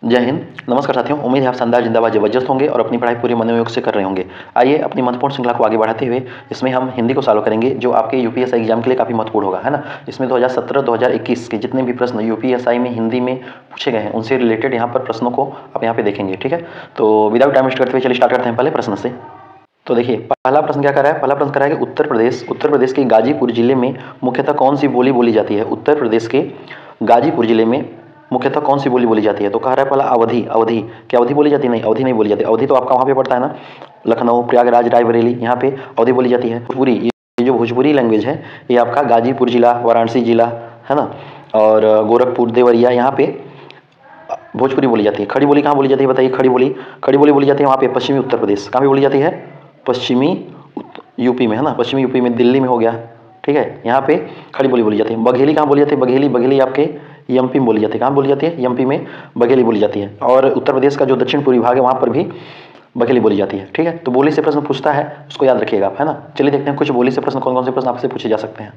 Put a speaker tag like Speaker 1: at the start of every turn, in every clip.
Speaker 1: जय हिंद। नमस्कार साथियों, उम्मीद है आप शानदार जिंदाबाद जबरदस्त होंगे और अपनी पढ़ाई पूरे मनोयोग से कर रहे होंगे। आइए अपनी महत्वपूर्ण श्रृंखला को आगे बढ़ाते हुए इसमें हम हिंदी को सॉल्व करेंगे, जो आपके यूपीएसआई एग्जाम के लिए काफ़ी महत्वपूर्ण होगा, है ना। इसमें 2017-2021 के जितने भी प्रश्न यूपीएसआई में हिंदी में पूछे गए हैं उनसे रिलेटेड यहाँ पर प्रश्नों को आप यहाँ पे देखेंगे, ठीक है। तो विदाउट टाइम वेस्ट करते हुए चलिए स्टार्ट करते हैं पहले प्रश्न से। तो देखिए पहला प्रश्न क्या कर रहा है, पहला प्रश्न कर रहा है कि उत्तर प्रदेश के गाजीपुर जिले में मुख्यतः कौन सी बोली बोली जाती है। उत्तर प्रदेश के गाजीपुर जिले में मुख्यतः कौन सी बोली बोली जाती है। तो कह रहा है पहला अवधी। अवधी क्या अवधी बोली जाती है? नहीं, अवधी नहीं बोली जाती। अवधी तो आपका वहाँ पे पड़ता है ना, लखनऊ, प्रयागराज, रायबरेली, यहाँ पे अवधी बोली जाती है। भोजपुरी, ये जो भोजपुरी लैंग्वेज है ये आपका गाजीपुर जिला, वाराणसी जिला, है ना, और गोरखपुर, देवरिया, यहाँ पे भोजपुरी बोली जाती है। खड़ी बोली कहाँ बोली जाती है बताइए? खड़ी बोली बोली जाती है वहाँ पे पश्चिमी उत्तर प्रदेश। कहाँ पे बोली जाती है? पश्चिमी यूपी में, है ना, पश्चिमी यूपी में, दिल्ली में हो गया, ठीक है। यहाँ पे खड़ी बोली बोली जाती है। बघेली कहाँ बोली जाती है? बघेली आपके एमपी में बोली जाती है। कहाँ बोली जाती है? एमपी में बघेली बोली जाती है। और उत्तर प्रदेश का जो दक्षिण पूर्वी भाग है वहाँ पर भी बघेली बोली जाती है, ठीक है। तो बोली से प्रश्न पूछता है, उसको याद रखिएगा आप, है ना। चलिए देखते हैं कुछ बोली से प्रश्न, कौन कौन से प्रश्न आपसे पूछे जा सकते हैं।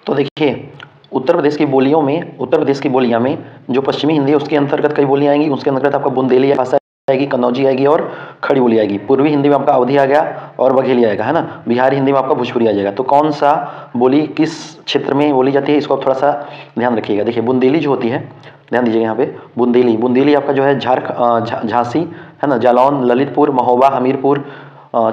Speaker 1: तो देखिए उत्तर प्रदेश की बोलियां में जो पश्चिमी हिंदी है उसके अंतर्गत कई बोलियां आएंगी। उसके अंतर्गत आपका बुंदेली भाषा आएगी, कन्नौजी आएगी और खड़ी बोली आएगी। पूर्वी हिंदी में आपका अवधी आ गया और बघेली आएगा, है ना। बिहारी हिंदी में आपका भोजपुरी आ जाएगा। तो कौन सा बोली किस क्षेत्र में बोली जाती है, इसको आप थोड़ा सा ध्यान रखिएगा। देखिए बुंदेली जो होती है, ध्यान दीजिएगा यहाँ पे, बुंदेली आपका जो है झांसी, है ना, जालौन, ललितपुर, महोबा, हमीरपुर,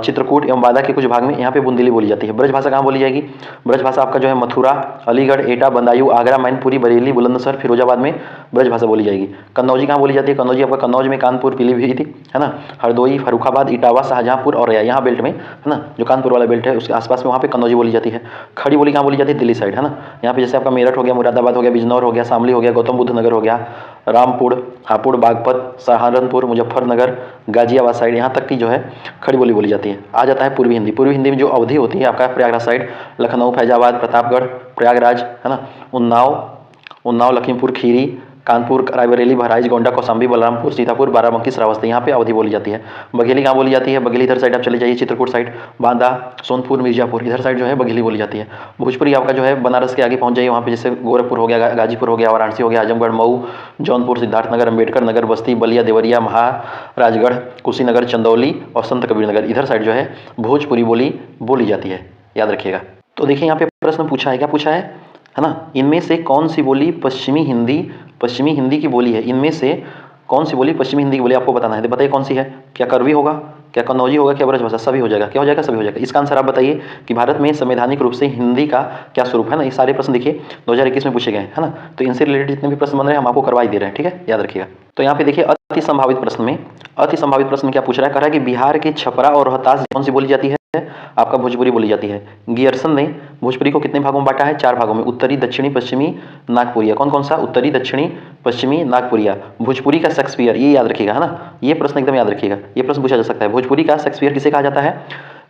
Speaker 1: चित्रकूट एवं बांदा के कुछ भाग में यहाँ पे बुंदेली बोली जाती है। ब्रज भाषा कहाँ बोली जाएगी? ब्रज भाषा आपका जो है मथुरा, अलीगढ़, एटा, बदायूं, आगरा, मैनपुरी, बरेली, बुलंदशहर, फिरोजाबाद में ब्रज भाषा बोली जाएगी। कन्नौजी कहाँ बोली जाती है? कन्नौजी आपका कन्नौज में, कानपुर, पीलीभीत, है ना, हरदोई, फर्रुखाबाद, इटावा, शाहजहाँपुर और यहाँ बेल्ट में, है ना, जो कानपुर वाला बेल्ट है उसके आसपास में वहाँ पे कन्नौजी बोली जाती है। खड़ी बोली कहाँ बोली जाती है? दिल्ली साइड, है ना। यहाँ पे जैसे आपका मेरठ हो गया, मुरादाबाद हो गया, बिजनौर हो गया, शामली हो गया, गौतम बुद्ध नगर हो गया, रामपुर, हापुड़, बागपत, सहारनपुर, मुजफ्फरनगर, गाजियाबाद साइड, यहाँ तक की जो है खड़ी बोली बोली जाती है। आ जाता है पूर्वी हिंदी में जो अवधि होती है आपका प्रयागराज साइड, लखनऊ, फैजाबाद, प्रतापगढ़, प्रयागराज, है ना, उन्नाव, लखीमपुर खीरी, कानपुर, रायबरेली, बहराइच, गोंडा, कौशाम्बी, बलरामपुर, सीतापुर, बाराबंकी, श्रावस्ती, यहाँ पे अवधि बोली जाती है। बघेली कहाँ बोली जाती है? बघेली इधर साइड आप चले जाइए, चित्रकूट साइड, बांदा, सोनपुर, मिर्जापुर, इधर साइड जो है बघेली बोली जाती है। भोजपुरी आपका जो है बनारस के आगे पहुँच जाइए, वहाँ पे जैसे गोरखपुर हो गया, गाजीपुर हो गया, वाराणसी हो गया, आजमगढ़, मऊ, जौनपुर, सिद्धार्थनगर, अम्बेडकर नगर, बस्ती, बलिया, देवरिया, महाराजगढ़, कुशीनगर, चंदौली और संत कबीर नगर, इधर साइड जो है भोजपुरी बोली बोली जाती है, याद रखिएगा। तो देखिए यहाँ पे प्रश्न पूछा है, क्या पूछा है ना, इनमें से कौन सी बोली पश्चिमी हिंदी की बोली है। इनमें से कौन सी बोली पश्चिमी हिंदी की बोली आपको बताना है। तो बताइए कौन सी है? क्या करवी होगा, क्या कन्नौजी होगा, क्या ब्रजभाषा? सभी हो जाएगा। क्या हो जाएगा? सभी हो जाएगा। इसका आंसर आप बताइए कि भारत में संवैधानिक रूप से हिंदी का क्या स्वरूप है ना। ये सारे प्रश्न देखिए 2021 में पूछे गए हैं, है ना। तो इनसे रिलेटेड जितने भी प्रश्न बन रहे हैं हम आपको करवा ही दे रहे हैं, ठीक है, याद रखिएगा। तो यहाँ पे देखिए अति संभावित प्रश्न में क्या पूछ रहा है? कह रहा है कि बिहार के छपरा और रोहतास कौन सी बोली जाती है? आपका भोजपुरी बोली जाती है। गियर्सन ने भोजपुरी को कितने भागों में बांटा है? 4 भागों में, उत्तरी, दक्षिणी, पश्चिमी, नागपुरिया। कौन कौन सा? उत्तरी, दक्षिणी, पश्चिमी, नागपुरिया। भोजपुरी का शेक्सपियर, ये याद रखिएगा, है ना, ये प्रश्न एकदम याद रखिएगा, ये प्रश्न पूछा जा सकता है। भोजपुरी का शेक्सपियर किसे कहा जाता है?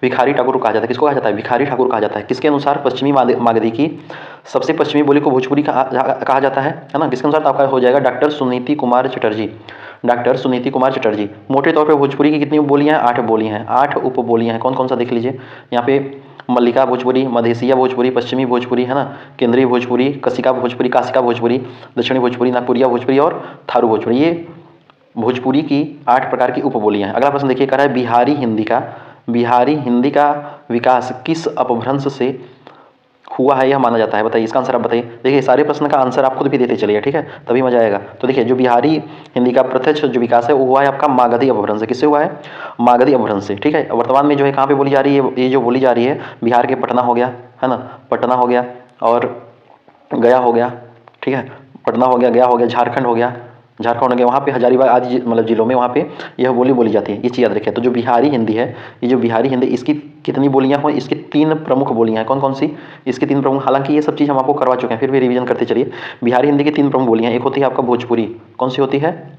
Speaker 1: भिखारी ठाकुर कहा जाता है। किसको कहा जाता है? भिखारी ठाकुर कहा जाता है। किसके अनुसार? पश्चिमी मागधी की सबसे पश्चिमी बोली को भोजपुरी कहा जाता है ना। किसके अनुसार? तो आपका हो जाएगा डॉक्टर सुनीति कुमार चटर्जी। मोटे तौर पे भोजपुरी की कितनी बोलियां हैं? 8 बोलियां हैं, 8 उपबोलियां हैं। कौन कौन सा देख लीजिए यहाँ पे, मल्लिका भोजपुरी, मधेसिया भोजपुरी, पश्चिमी भोजपुरी, है ना, केंद्रीय भोजपुरी, काशिका भोजपुरी, दक्षिणी भोजपुरी, नागपुरिया भोजपुरी और थारू भोजपुरी। ये भोजपुरी की 8 प्रकार की उपबोलियां हैं। अगला प्रश्न देखिए, कह रहा है बिहारी हिंदी का विकास किस अपभ्रंश से हुआ है यह माना जाता है। बताइए इसका आंसर आप बताइए। देखिए सारे प्रश्न का आंसर आप खुद भी देते चलिए, ठीक है, तभी मजा आएगा। तो देखिए जो बिहारी हिंदी का प्रत्यक्ष जो विकास है वो हुआ है आपका मागधी अपभ्रंश से। किससे हुआ है? मागधी अपभ्रंश से, ठीक है। वर्तमान में जो है कहाँ पे बोली जा रही है? ये जो बोली जा रही है बिहार के पटना हो गया, है ना, पटना हो गया और गया हो गया, ठीक है, पटना हो गया, गया हो गया, झारखंड हो गया, वहाँ पे हजारीबाग आदि मतलब जिलों में वहाँ पे यह बोली बोली जाती है। ये चीज़ याद रखिए। तो जो बिहारी हिंदी है, ये जो बिहारी हिंदी, इसकी कितनी बोलियाँ हो? इसकी 3 प्रमुख बोलियाँ हैं। कौन कौन सी? इसकी 3 प्रमुख, हालांकि ये सब चीज़ हम आपको करवा चुके हैं, फिर भी रिवीजन करते चलिए। बिहारी हिंदी की 3 प्रमुख बोलियाँ, एक होती है आपका भोजपुरी। कौन सी होती है?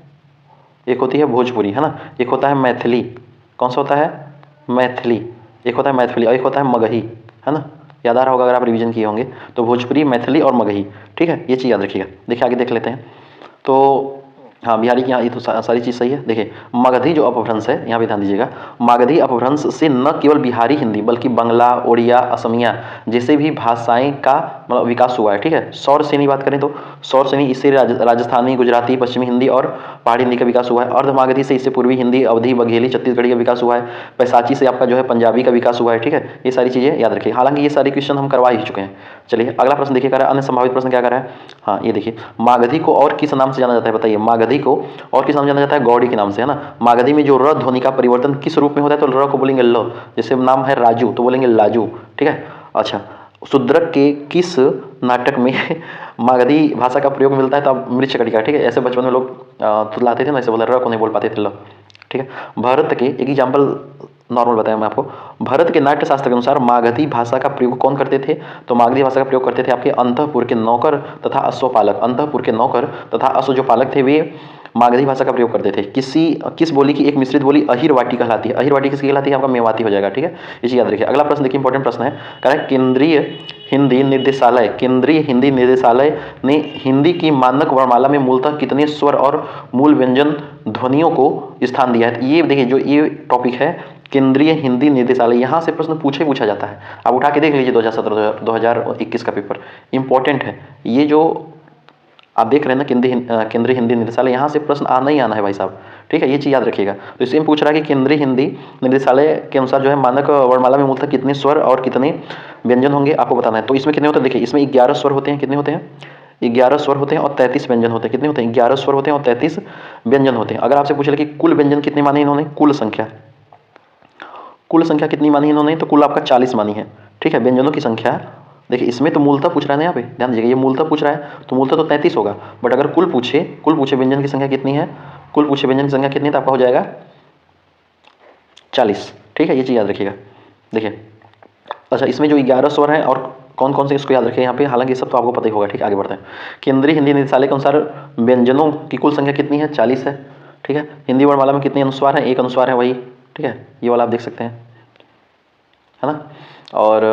Speaker 1: एक होती है भोजपुरी, है ना, एक होता है मैथिली। कौन सा होता है? मैथिली। एक होता है मैथिली और एक होता है मगही, है ना, याद आ रहा होगा अगर आप रिवीजन किए होंगे। तो भोजपुरी, मैथिली और मगही, ठीक है, ये चीज़ याद रखिएगा। देखिए आगे देख लेते हैं। तो हाँ बिहारी की, यहाँ ये तो सारी चीज़ सही है। देखिए मगधी जो अपभ्रंश है, यहाँ भी ध्यान दीजिएगा, मगधी अपभ्रंश से न केवल बिहारी हिंदी बल्कि बंगला, ओडिया, असमिया जैसे भी भाषाएं का मतलब विकास हुआ है। ठीक है, सौर सेनी बात करें तो सौर सेनी इससे राजस्थानी, गुजराती, पश्चिमी हिंदी और पहाड़ी हिंदी का विकास हुआ है। अर्धमागधी से इससे पूर्वी हिंदी, अवधी, बघेली, छत्तीसगढ़ी का विकास हुआ है। पैसाची से आपका जो है पंजाबी का विकास हुआ है। ठीक है, ये सारी चीज़ें याद रखिए। हालांकि ये सारे क्वेश्चन हम करवा ही चुके हैं। चलिए अगला प्रश्न देखिए, कह रहा है अन्य संभावित प्रश्न क्या कर रहा है। हाँ ये देखिए, मागधी को और किस नाम से जाना जाता है बताइए। मागधी को और किस नाम से जाना जाता है, गौड़ी के नाम से, है ना। मागधी में जो र ध्वनि का परिवर्तन किस रूप में होता है, तो र को बोलेंगे ल, जैसे नाम है राजू तो बोलेंगे लाजू। ठीक है, अच्छा शूद्रक के किस नाटक में मागधी भाषा का प्रयोग मिलता है, तो अब मृच्छकटिका। ठीक है, ऐसे बचपन में लोग तुतलाते थे ना, ऐसे बोला र को नहीं बोल पाते थे ल। ठीक है, भारत के एक एग्जाम्पल नॉर्मल बताया मैं आपको। भारत के नाट्य शास्त्र के अनुसार मागधी भाषा का प्रयोग कौन करते थे, तो मागधी भाषा का प्रयोग करते थे आपके अंतःपुर के नौकर तथा अश्वपालक। अंतःपुर के नौकर तथा अश्व जो पालक थे वे मागधी भाषा का प्रयोग करते थे। किस बोली की एक मिश्रित बोली अहिरवाटी कहलाती है। अहिरवाटी किसकी कहलाती है, आपका मेवाती हो जाएगा। ठीक है, इसे याद रखिए। अगला प्रश्न देखिए, इंपॉर्टेंट प्रश्न है, कह रहा है केंद्रीय हिंदी निर्देशालय, केंद्रीय हिंदी निर्देशालय ने हिंदी की मानक वर्णमाला में मूलतः कितने स्वर और मूल व्यंजन ध्वनियों को स्थान दिया है। ये देखिए, जो ये टॉपिक है केंद्रीय हिंदी निर्देशालय, यहाँ से प्रश्न पूछा जाता है। आप उठा के देख लीजिए 2017 2021 का पेपर, इंपॉर्टेंट है। ये जो आप देख रहे हैं ना केंद्रीय हिंदी निर्देशालय, यहाँ से प्रश्न आना ही आना है भाई साहब। ठीक है, ये चीज़ याद रखिएगा। तो इसमें पूछ रहा है कि केंद्रीय हिंदी निर्देशालय के अनुसार जो है मानक वर्णमाला में मूलतः कितने स्वर और कितने व्यंजन होंगे, आपको बताना है। तो इसमें कितने होते हैं, देखिए इसमें 11 स्वर होते हैं। कितने होते हैं, 11 स्वर होते हैं और 33 व्यंजन होते हैं। कितने होते हैं, 11 स्वर होते हैं और 33 व्यंजन होते हैं। अगर आपसे पूछ ले कि कुल व्यंजन कितने माने इन्होंने, कुल संख्या कितनी मानी इन्होंने, तो कुल आपका 40 मानी है। ठीक है, व्यंजनों की संख्या देखिए, इसमें तो मूलतः पूछ रहा है ना, यहाँ पे ध्यान दीजिएगा, ये मूलतः पूछ रहा है तो मूलतः तो 33 होगा। बट अगर कुल पूछे व्यंजन की संख्या कितनी है, कुल पूछे व्यंजन की संख्या कितनी है, तो आपका हो जाएगा 40। ठीक है, ये चीज़ याद रखिएगा। देखिए अच्छा, इसमें जो 11 स्वर हैं और कौन कौन से, इसको याद रखिए यहाँ पे। हालांकि ये सब तो आपको पता ही होगा। ठीक है, आगे बढ़ते हैं। केंद्रीय हिंदी निर्देशालय के अनुसार व्यंजनों की कुल संख्या कितनी है, 40 है। ठीक है, हिंदी वर्णमाला में कितने अनुस्वार हैं, एक अनुस्वार है वही। ठीक है, ये वाला आप देख सकते हैं, है ना। और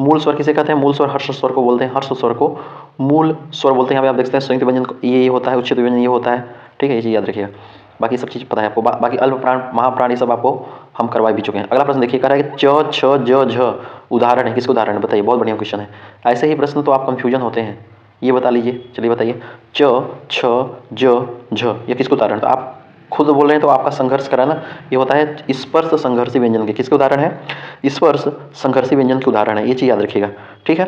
Speaker 1: मूल स्वर किसे कहते हैं, मूल स्वर हर्ष स्वर को बोलते हैं। हर्ष स्वर को मूल स्वर बोलते हैं। यहाँ पे आप देख सकते हैं संयुक्त व्यंजन ये होता है, उच्छित व्यंजन ये होता है। ठीक है, ये चीज़ याद रखिएगा। बाकी सब चीज़ पता है आपको। बाकी अल्प प्राण, महाप्राण, ये सब आपको हम करवा भी चुके हैं। अगला प्रश्न देखिए, कह रहा है कि च, छ, ज, झ उदाहरण है, किसके उदाहरण है बताइए। बहुत बढ़िया क्वेश्चन है। ऐसे ही प्रश्न तो आप कंफ्यूजन होते हैं, ये बता लीजिए। चलिए बताइए, च, छ, ज, झ ये किसके उदाहरण, तो आप खुद बोल रहे हैं तो आपका संघर्ष कराना, ये होता है स्पर्श संघर्षी व्यंजन के। किसके उदाहरण है, स्पर्श संघर्षी व्यंजन के उदाहरण है। ये चीज़ याद रखिएगा। ठीक है,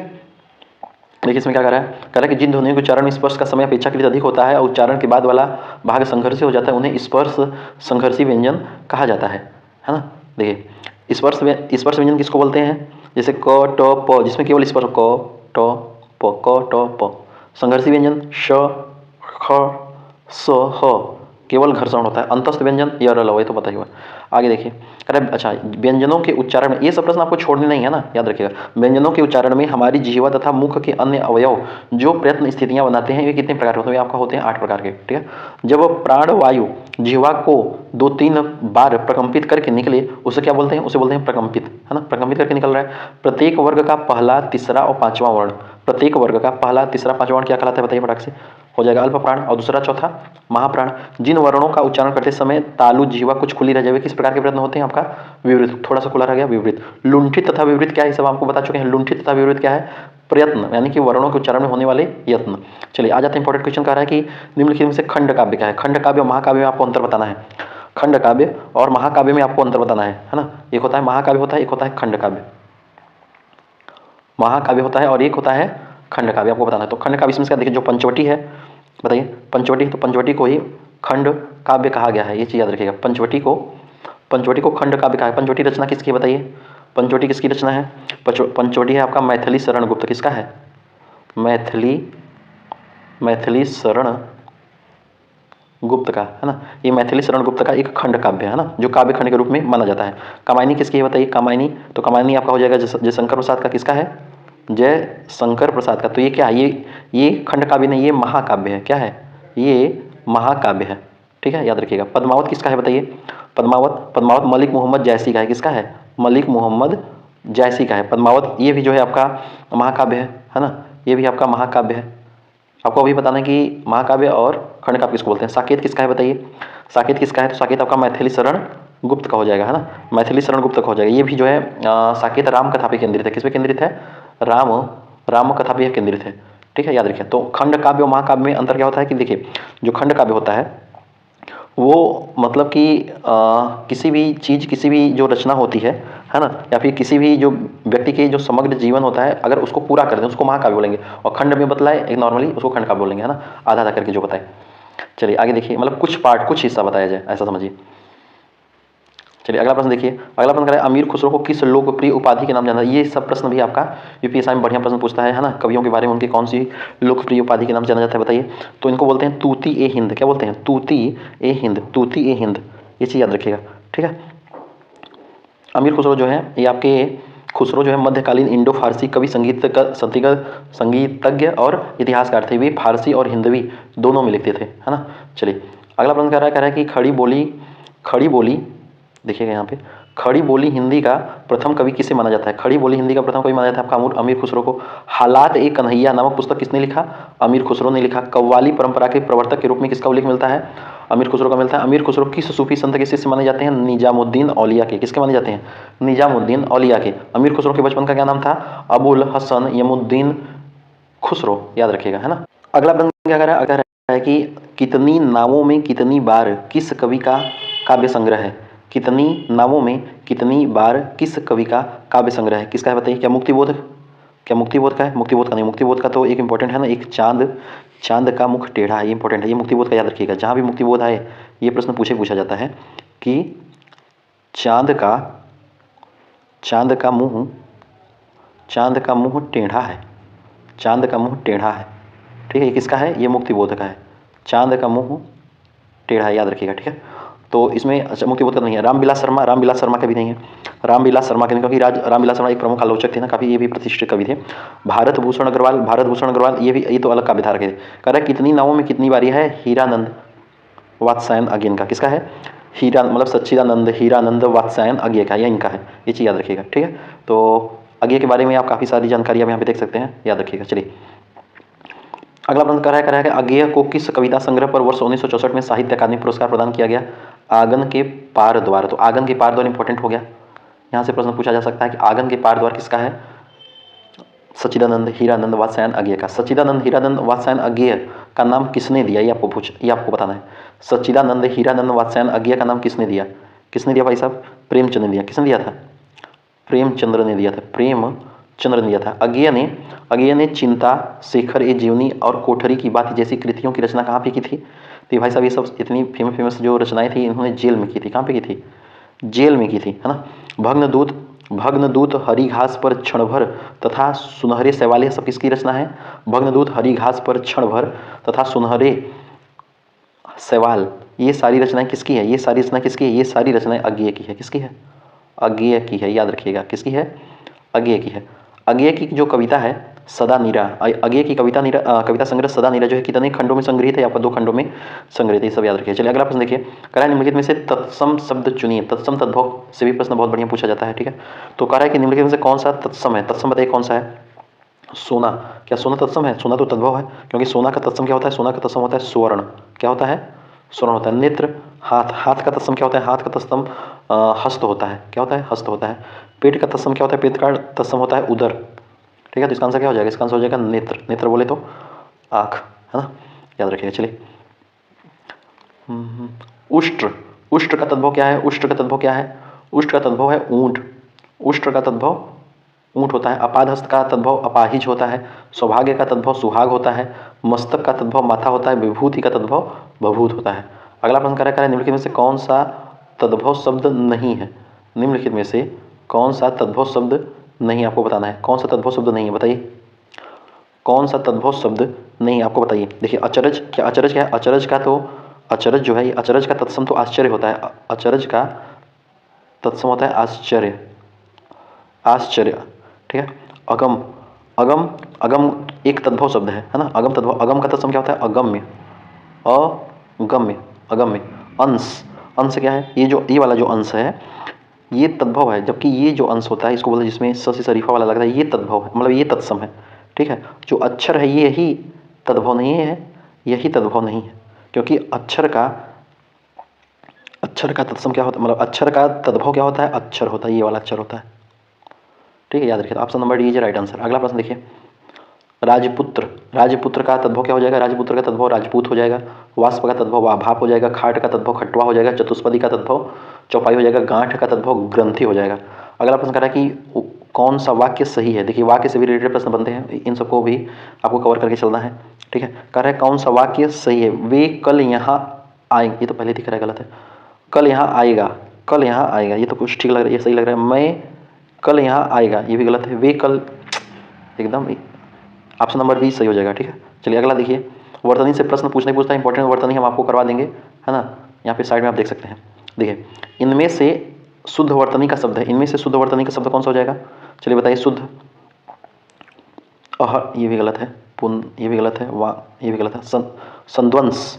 Speaker 1: देखिए इसमें क्या कर रहा है, कह रहा है कि जिन ध्वनियों के उच्चारण में स्पर्श का समय अपेक्षाकृत अधिक होता है और उच्चारण के बाद वाला भाग संघर्षी हो जाता है, उन्हें स्पर्श संघर्षी व्यंजन कहा जाता है ना। देखिए स्पर्श व्यंजन किसको बोलते हैं, जैसे क, ट, प, जिसमें केवल स्पर्श क, ट, प, क, ट, प। संघर्षी व्यंजन श, ख, स, ह केवल घर्षण होता है। अंतस्थ व्यंजन य, र, ल, ये तो पता ही हुआ। आगे देखिए, अरे अच्छा, व्यंजनों के उच्चारण में ये सब प्रश्न आपको छोड़ने नहीं है ना, याद रखिएगा। व्यंजनों के उच्चारण में हमारी जिह्वा तथा मुख के अन्य अवयव जो प्रयत्न स्थितियां बनाते हैं, वे कितने प्रकार के होते हैं, आपका होते हैं 8 प्रकार के। ठीक है, जब प्राणवायु जिह्वा को 2-3 बार प्रकंपित करके निकले उसे क्या बोलते हैं, उसे बोलते हैं प्रकंपित, है ना। प्रकंपित करके निकल रहा है। प्रत्येक वर्ग का पहला, तीसरा और पांचवा वर्ण, प्रत्येक वर्ग का पहला, तीसरा, पांचवा वर्ण क्या कहलाता है बताइए फटाक से, हो जाएगा अल्प प्राण। और दूसरा चौथा महाप्राण। जिन वर्णों का उच्चारण करते समय तालु जिह्वा कुछ खुली रह जाए, किस प्रकार के प्रयत्न होते हैं, आपका विवृत, थोड़ा सा खुला रह गया, विवृत। लुंठित तथा विवृत क्या है, सब आपको बता चुके हैं। लुंठित तथा विवृत क्या है, प्रयत्न, यानी कि वर्णों के उच्चारण में होने वाले यत्न। चलिए आ जाते हैं, इंपॉर्टेंट क्वेश्चन कह रहा है कि निम्नलिखित में से खंड काव्य क्या है। खंड काव्य और महाकाव्य में आपको अंतर बताना है। खंड काव्य और महाकाव्य में आपको अंतर बताना है ना। एक होता है महाकाव्य होता है, एक होता है खंड काव्य। महाकाव्य होता है और एक होता है खंड काव्य, आपको बताना है। तो खंड काव्य इसमें देखिए, जो पंचवटी है बताइए, पंचवटी, तो पंचवटी को ही खंड काव्य कहा गया है, ये चीज़ याद रखिएगा। पंचवटी को खंड काव्य कहा है। पंचवटी रचना किसकी बताइए, पंचवटी किसकी रचना है, पंचवटी है आपका मैथिली शरण गुप्त। किसका है, मैथिली शरण गुप्त का, है ना। ये मैथिली शरण गुप्त का एक खंड काव्य है ना, जो काव्य खंड के रूप में माना जाता है। कामायनी किसकी है बताइए, कामायनी, तो कामायनी आपका हो जाएगा जयशंकर प्रसाद का। किसका है, जयशंकर प्रसाद का। तो ये क्या है, ये खंड काव्य नहीं, ये महाकाव्य है। क्या है, ये महाकाव्य है। ठीक है, याद रखिएगा। पद्मावत किसका है बताइए, पद्मावत मलिक मोहम्मद जैसी का है। किसका है, मलिक मोहम्मद जैसी का है पद्मावत। ये भी जो है आपका महाकाव्य है ना, ये भी आपका महाकाव्य है। आपको अभी बताना है कि महाकाव्य और खंडकाव्य किसको बोलते हैं। साकेत किसका है बताइए, साकेत किसका है, तो साकेत आपका मैथिली शरण गुप्त का हो जाएगा, है ना, मैथिली शरण गुप्त का हो जाएगा। ये भी जो है साकेत राम कथा पे केंद्रित है। किस पे केंद्रित है, राम राम कथा पे केंद्रित है, ठीक है, याद रखिए। तो खंड काव्य और महाकाव्य में अंतर क्या होता है कि देखिए, जो खंड काव्य होता है वो मतलब कि किसी भी चीज़, किसी भी जो रचना होती है ना, या फिर किसी भी जो व्यक्ति के जो समग्र जीवन होता है, अगर उसको पूरा कर दें उसको महाकाव्य बोलेंगे। और खंड में बतलाए एक नॉर्मली उसको खंड काव्य बोलेंगे, है ना, आधा आधा करके जो बताए। चलिए आगे देखिए, मतलब कुछ पार्ट, कुछ हिस्सा बताया जाए, ऐसा समझिए। चलिए अगला प्रश्न देखिए, अगला प्रश्न करें, अमीर खुसरो को किस लोकप्रिय उपाधि के नाम जाना जाता है। ये सब प्रश्न भी आपका यूपीएससी में बढ़िया प्रश्न पूछता है ना, कवियों के बारे में, उनकी कौन सी लोकप्रिय उपाधि के नाम जाना जाता है बताइए। तो इनको बोलते हैं तूती ए हिंद। क्या बोलते हैं, तूती ए हिंद, तूती ए हिंद, ये चीज़ याद रखिएगा, ठीक है। अमीर खुसरो जो है ये आपके, खुसरो जो है मध्यकालीन इंडो फारसी कवि, संगीतज्ञ और इतिहासकार थे। वे फारसी और हिंदवी दोनों में लिखते थे, है ना। चलिए अगला प्रश्न कह रहा है कि खड़ी बोली देखिएगा यहाँ पे, खड़ी बोली हिंदी का प्रथम कवि किसे माना जाता है। खड़ी बोली हिंदी का प्रथम कवि माना जाता है आपका अमीर खुसरो को। हालात ए कन्हैया नामक पुस्तक किसने लिखा, अमीर खुसरो ने लिखा। कव्वाली परंपरा के प्रवर्तक के रूप में किसका उल्लेख मिलता है, अमीर खुसरो का मिलता है। अमीर खुसरो किस सूफी संत के शिष्य माने जाते हैं, निजामुद्दीन औलिया के। किसके माने जाते हैं, निजामुद्दीन औलिया के। अमीर खुसरो के बचपन का क्या नाम था, अबुल हसन यमुद्दीन खुसरो, याद रखिएगा, है ना। अगला प्रश्न क्या कर रहा है कि कितनी नावों में कितनी बार किस कवि का काव्य संग्रह है। कितनी नावों में कितनी बार किस कवि का काव्य संग्रह है, किसका है बताइए। क्या मुक्तिबोध, क्या मुक्तिबोध का है, मुक्तिबोध का नहीं। मुक्तिबोध का तो एक इंपॉर्टेंट है ना, एक चांद का मुख टेढ़ा है, ये इंपॉर्टेंट है, ये मुक्तिबोध का याद रखिएगा। जहाँ भी मुक्तिबोध आए ये प्रश्न पूछा जाता है कि चांद का मुंह टेढ़ा है, चांद का मुंह टेढ़ा है, ठीक है। ये किसका है, ये मुक्तिबोध का है, चांद का मुंह टेढ़ा है, याद रखिएगा, ठीक है। तो इसमें अच्छा मुक्तिबोध का नहीं है। रामविलास शर्मा का भी नहीं है, रामविलास शर्मा के नहीं, क्योंकि रामविलास शर्मा एक प्रमुख आलोचक थे ना, काफ़ी ये भी प्रतिष्ठित कवि थे। भारत भूषण अग्रवाल ये तो अलग काव्यधारक है। कह रहा है कितनी नावों में कितनी बारी है, हीरानंद वात्स्यायन अज्ञेय का। किसका है, हीरा मतलब सच्चिदानंद हीरानंद वात्स्यायन अज्ञेय का, या इनका है, ये चीज़ याद रखिएगा, ठीक है। तो अज्ञेय के बारे में आप काफ़ी सारी जानकारी आप यहाँ पे देख सकते हैं, याद रखिएगा। चलिए अगला प्रश्न कर रहा है कि अज्ञेय को किस कविता संग्रह पर वर्ष 1964 में साहित्य अकादमी पुरस्कार प्रदान किया गया, आंगन के पार द्वार। तो आंगन के पार द्वार इंपॉर्टेंट हो गया, यहाँ से प्रश्न पूछा जा सकता है कि आंगन के पार द्वार किसका है, सच्चिदानंद हीरानंद वात्स्यायन अज्ञेय का। सच्चिदानंद हीरानंद वात्स्यायन अज्ञेय का नाम किसने दिया, ये आपको बताना है। सच्चिदानंद हीरानंद वात्स्यायन अज्ञेय का नाम किसने दिया, किसने दिया भाई साहब, प्रेमचंद ने दिया। किसने दिया था, प्रेमचंद्र ने दिया था, प्रेमचंद्र ने दिया था। अज्ञेय ने चिंता, शेखर ए जीवनी और कोठरी की बात जैसी कृतियों की रचना कहाँ पे की थी। तो भाई साहब ये सब इतनी फेमस जो रचनाएं थी इन्होंने जेल में की थी। कहाँ पे की थी, जेल में की थी, है ना। भग्नदूत हरी घास पर क्षण भर तथा सुनहरे शैवाल, सब किसकी रचना है। भग्नदूत हरी घास पर क्षण भर तथा सुनहरे शैवाल, ये सारी रचनाएं किसकी है, ये सारी रचना किसकी है, ये सारी रचनाएं अज्ञेय की है। किसकी है, अज्ञेय की है, याद रखिएगा, किसकी है, अज्ञेय की है। अज्ञेय की जो कविता है सदा नीरा, अज्ञेय की कविता संग्रह सदा नीरा जो है कितने खंडों में संग्रहित है, आपका 2 खंडों में संग्रहित है, सब याद रखिए। चलिए अगला प्रश्न देखिए, कह रहा है निम्नलिखित में से तत्सम शब्द चुनिए। तत्सम तद्भव से भी प्रश्न बहुत बढ़िया पूछा जाता है, ठीक है। तो कह रहा है कि निम्नलिखित में से कौन सा तत्सम है, तत्सम बताइए कौन सा है। सोना, क्या सोना तत्सम है, सोना तो तद्भव है, क्योंकि सोना का तत्सम क्या होता है, सोना का तत्सम होता है स्वर्ण। क्या होता है, स्वर्ण होता है। नेत्र, हाथ का तत्सम क्या होता है, हाथ का तत्सम हस्त होता है। क्या होता है, हस्त होता है। पेट का तत्सम क्या होता है, पेट का तत्सम होता है उदर, ठीक है। तो इसका आंसर क्या हो जाएगा, इसका आंसर हो जाएगा नेत्र। नेत्र बोले तो आँख, है ना, याद रखिएगा। चलिए उष्ट्र का तद्भव क्या है, उष्ट्र का तद्भव क्या है, उष्ट्र का तद्भव है ऊंट, उष्ट्र का तद्भव ऊंट होता है। अपादहस्त का तद्भव अपाहिज होता है। सौभाग्य का तद्भव सुहाग होता है। मस्तक का तद्भव माथा होता है। विभूति का तद्भव बभूत होता है। अगला प्रश्न क्या है, निम्नलिखित में से कौन सा तद्भव शब्द नहीं है। निम्नलिखित में से कौन सा तद्भव शब्द नहीं, आपको बताना है कौन सा तद्भव शब्द नहीं है, बताइए कौन सा तद्भव शब्द नहीं, आपको बताइए। देखिए अचरज, क्या अचरज क्या है, अचरज का तो अचरज जो है ये अचरज का तत्सम तो आश्चर्य होता है। अचरज का तत्सम होता है आश्चर्य, आश्चर्य, ठीक है। अगम, अगम एक तद्भव शब्द है ना। अगम तद्भव, अगम का तत्सम क्या होता है, अगम्य, अगम्य। अंश क्या है, ये वाला जो अंश है ये तद्भव है, जबकि ये जो अंश होता है इसको बोलते हैं जिसमें स से शरीफा वाला लगता है, ये तद्भव है, मतलब ये तत्सम है, ठीक है। जो अक्षर है ये ही तद्भव नहीं है, यही तद्भव नहीं है, क्योंकि अक्षर का तत्सम क्या होता है, मतलब अक्षर का तद्भव क्या होता है, अक्षर होता है, ये वाला अक्षर होता है। ठीक है, याद रखिए। तो option number D is right answer. अगला प्रश्न देखिए, राजपुत्र का तद्भव क्या हो जाएगा, राजपुत्र का तद्भव राजपूत हो जाएगा। वाष्प का तद्भव भाप हो जाएगा। खाट का तद्भव खटवा हो जाएगा। चतुष्पदी का तद्भव चौपाई हो जाएगा। गांठ का तद्भव ग्रंथि हो जाएगा। अगला प्रश्न कह रहा है कि कौन सा वाक्य सही है। देखिए, वाक्य से भी रिलेटेड प्रश्न बनते हैं, इन सबको भी आपको कवर करके चलना है। ठीक है, कह रहा है कौन सा वाक्य सही है। वे कल यहाँ आएंगे, ये तो पहले दिख रहा है, गलत है। कल यहाँ आएगा, कल यहाँ आएगा, ये तो कुछ ठीक लग रहा है, ये सही लग रहा है। मैं कल यहाँ आएगा, ये भी गलत है। वे कल, एकदम ऑप्शन नंबर बी सही हो जाएगा। ठीक है, चलिए अगला देखिए। वर्तनी से प्रश्न पूछता है, इंपॉर्टेंट वर्तनी हम आपको करवा देंगे, है ना। यहाँ पे साइड में आप देख सकते हैं। देखिए, इनमें से शुद्ध वर्तनी का शब्द है, इनमें से शुद्ध वर्तनी का शब्द कौन सा हो जाएगा। चलिए बताइए। शुद्ध, ये भी गलत है। पुन, ये भी गलत है। ये भी गलत है। संध्वंस,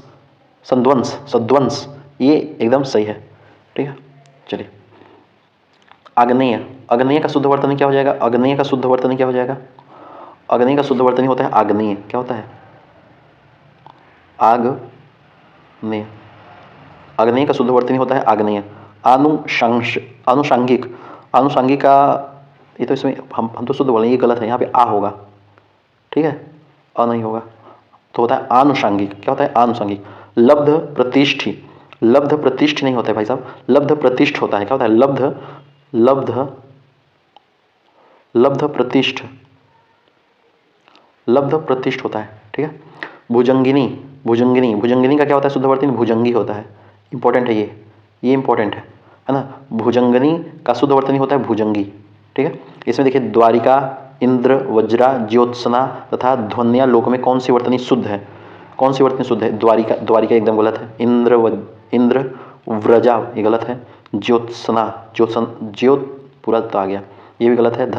Speaker 1: सद्वंस, ये एकदम सही है। ठीक है, चलिए। अग्नेय का शुद्ध वर्तनी क्या हो जाएगा। अग्नेय का शुद्ध वर्तनी क्या हो जाएगा। अग्नि का शुद्ध वर्तनी होता है आग्नेय। क्या होता है, आग्नेय। अग्नेय का शुद्ध वर्तनी होता है आग्नेय। आनुषांगिक का, ये तो इसमें हम तो शुद्ध बोलेंगे, ये गलत है, यहाँ पे आ होगा। ठीक है, अ नहीं होगा, तो होता है आनुषांगिक। क्या होता है, आनुषांगिक। लब्ध प्रतिष्ठी नहीं होता है भाई साहब, लब्ध प्रतिष्ठ होता है। क्या होता है, लब्ध प्रतिष्ठ होता है। ठीक है, भुजंगिनी का क्या होता है शुद्ध वर्तनी, भुजंगी होता है। इंपॉर्टेंट है ये इंपॉर्टेंट है ना। भुजंगनी का शुद्ध वर्तनी होता है भुजंगी। ठीक है, इसमें देखिए, द्वारिका, इंद्र, वज्रा, ज्योत्सना तथा ध्वन्या लोक में कौन सी वर्तनी शुद्ध है। कौन सी वर्तनी शुद्ध है, द्वारिका एकदम गलत है। इंद्र व्रजा, ये गलत है। ज्योत पूरा तो आ गया, ये भी गलत है।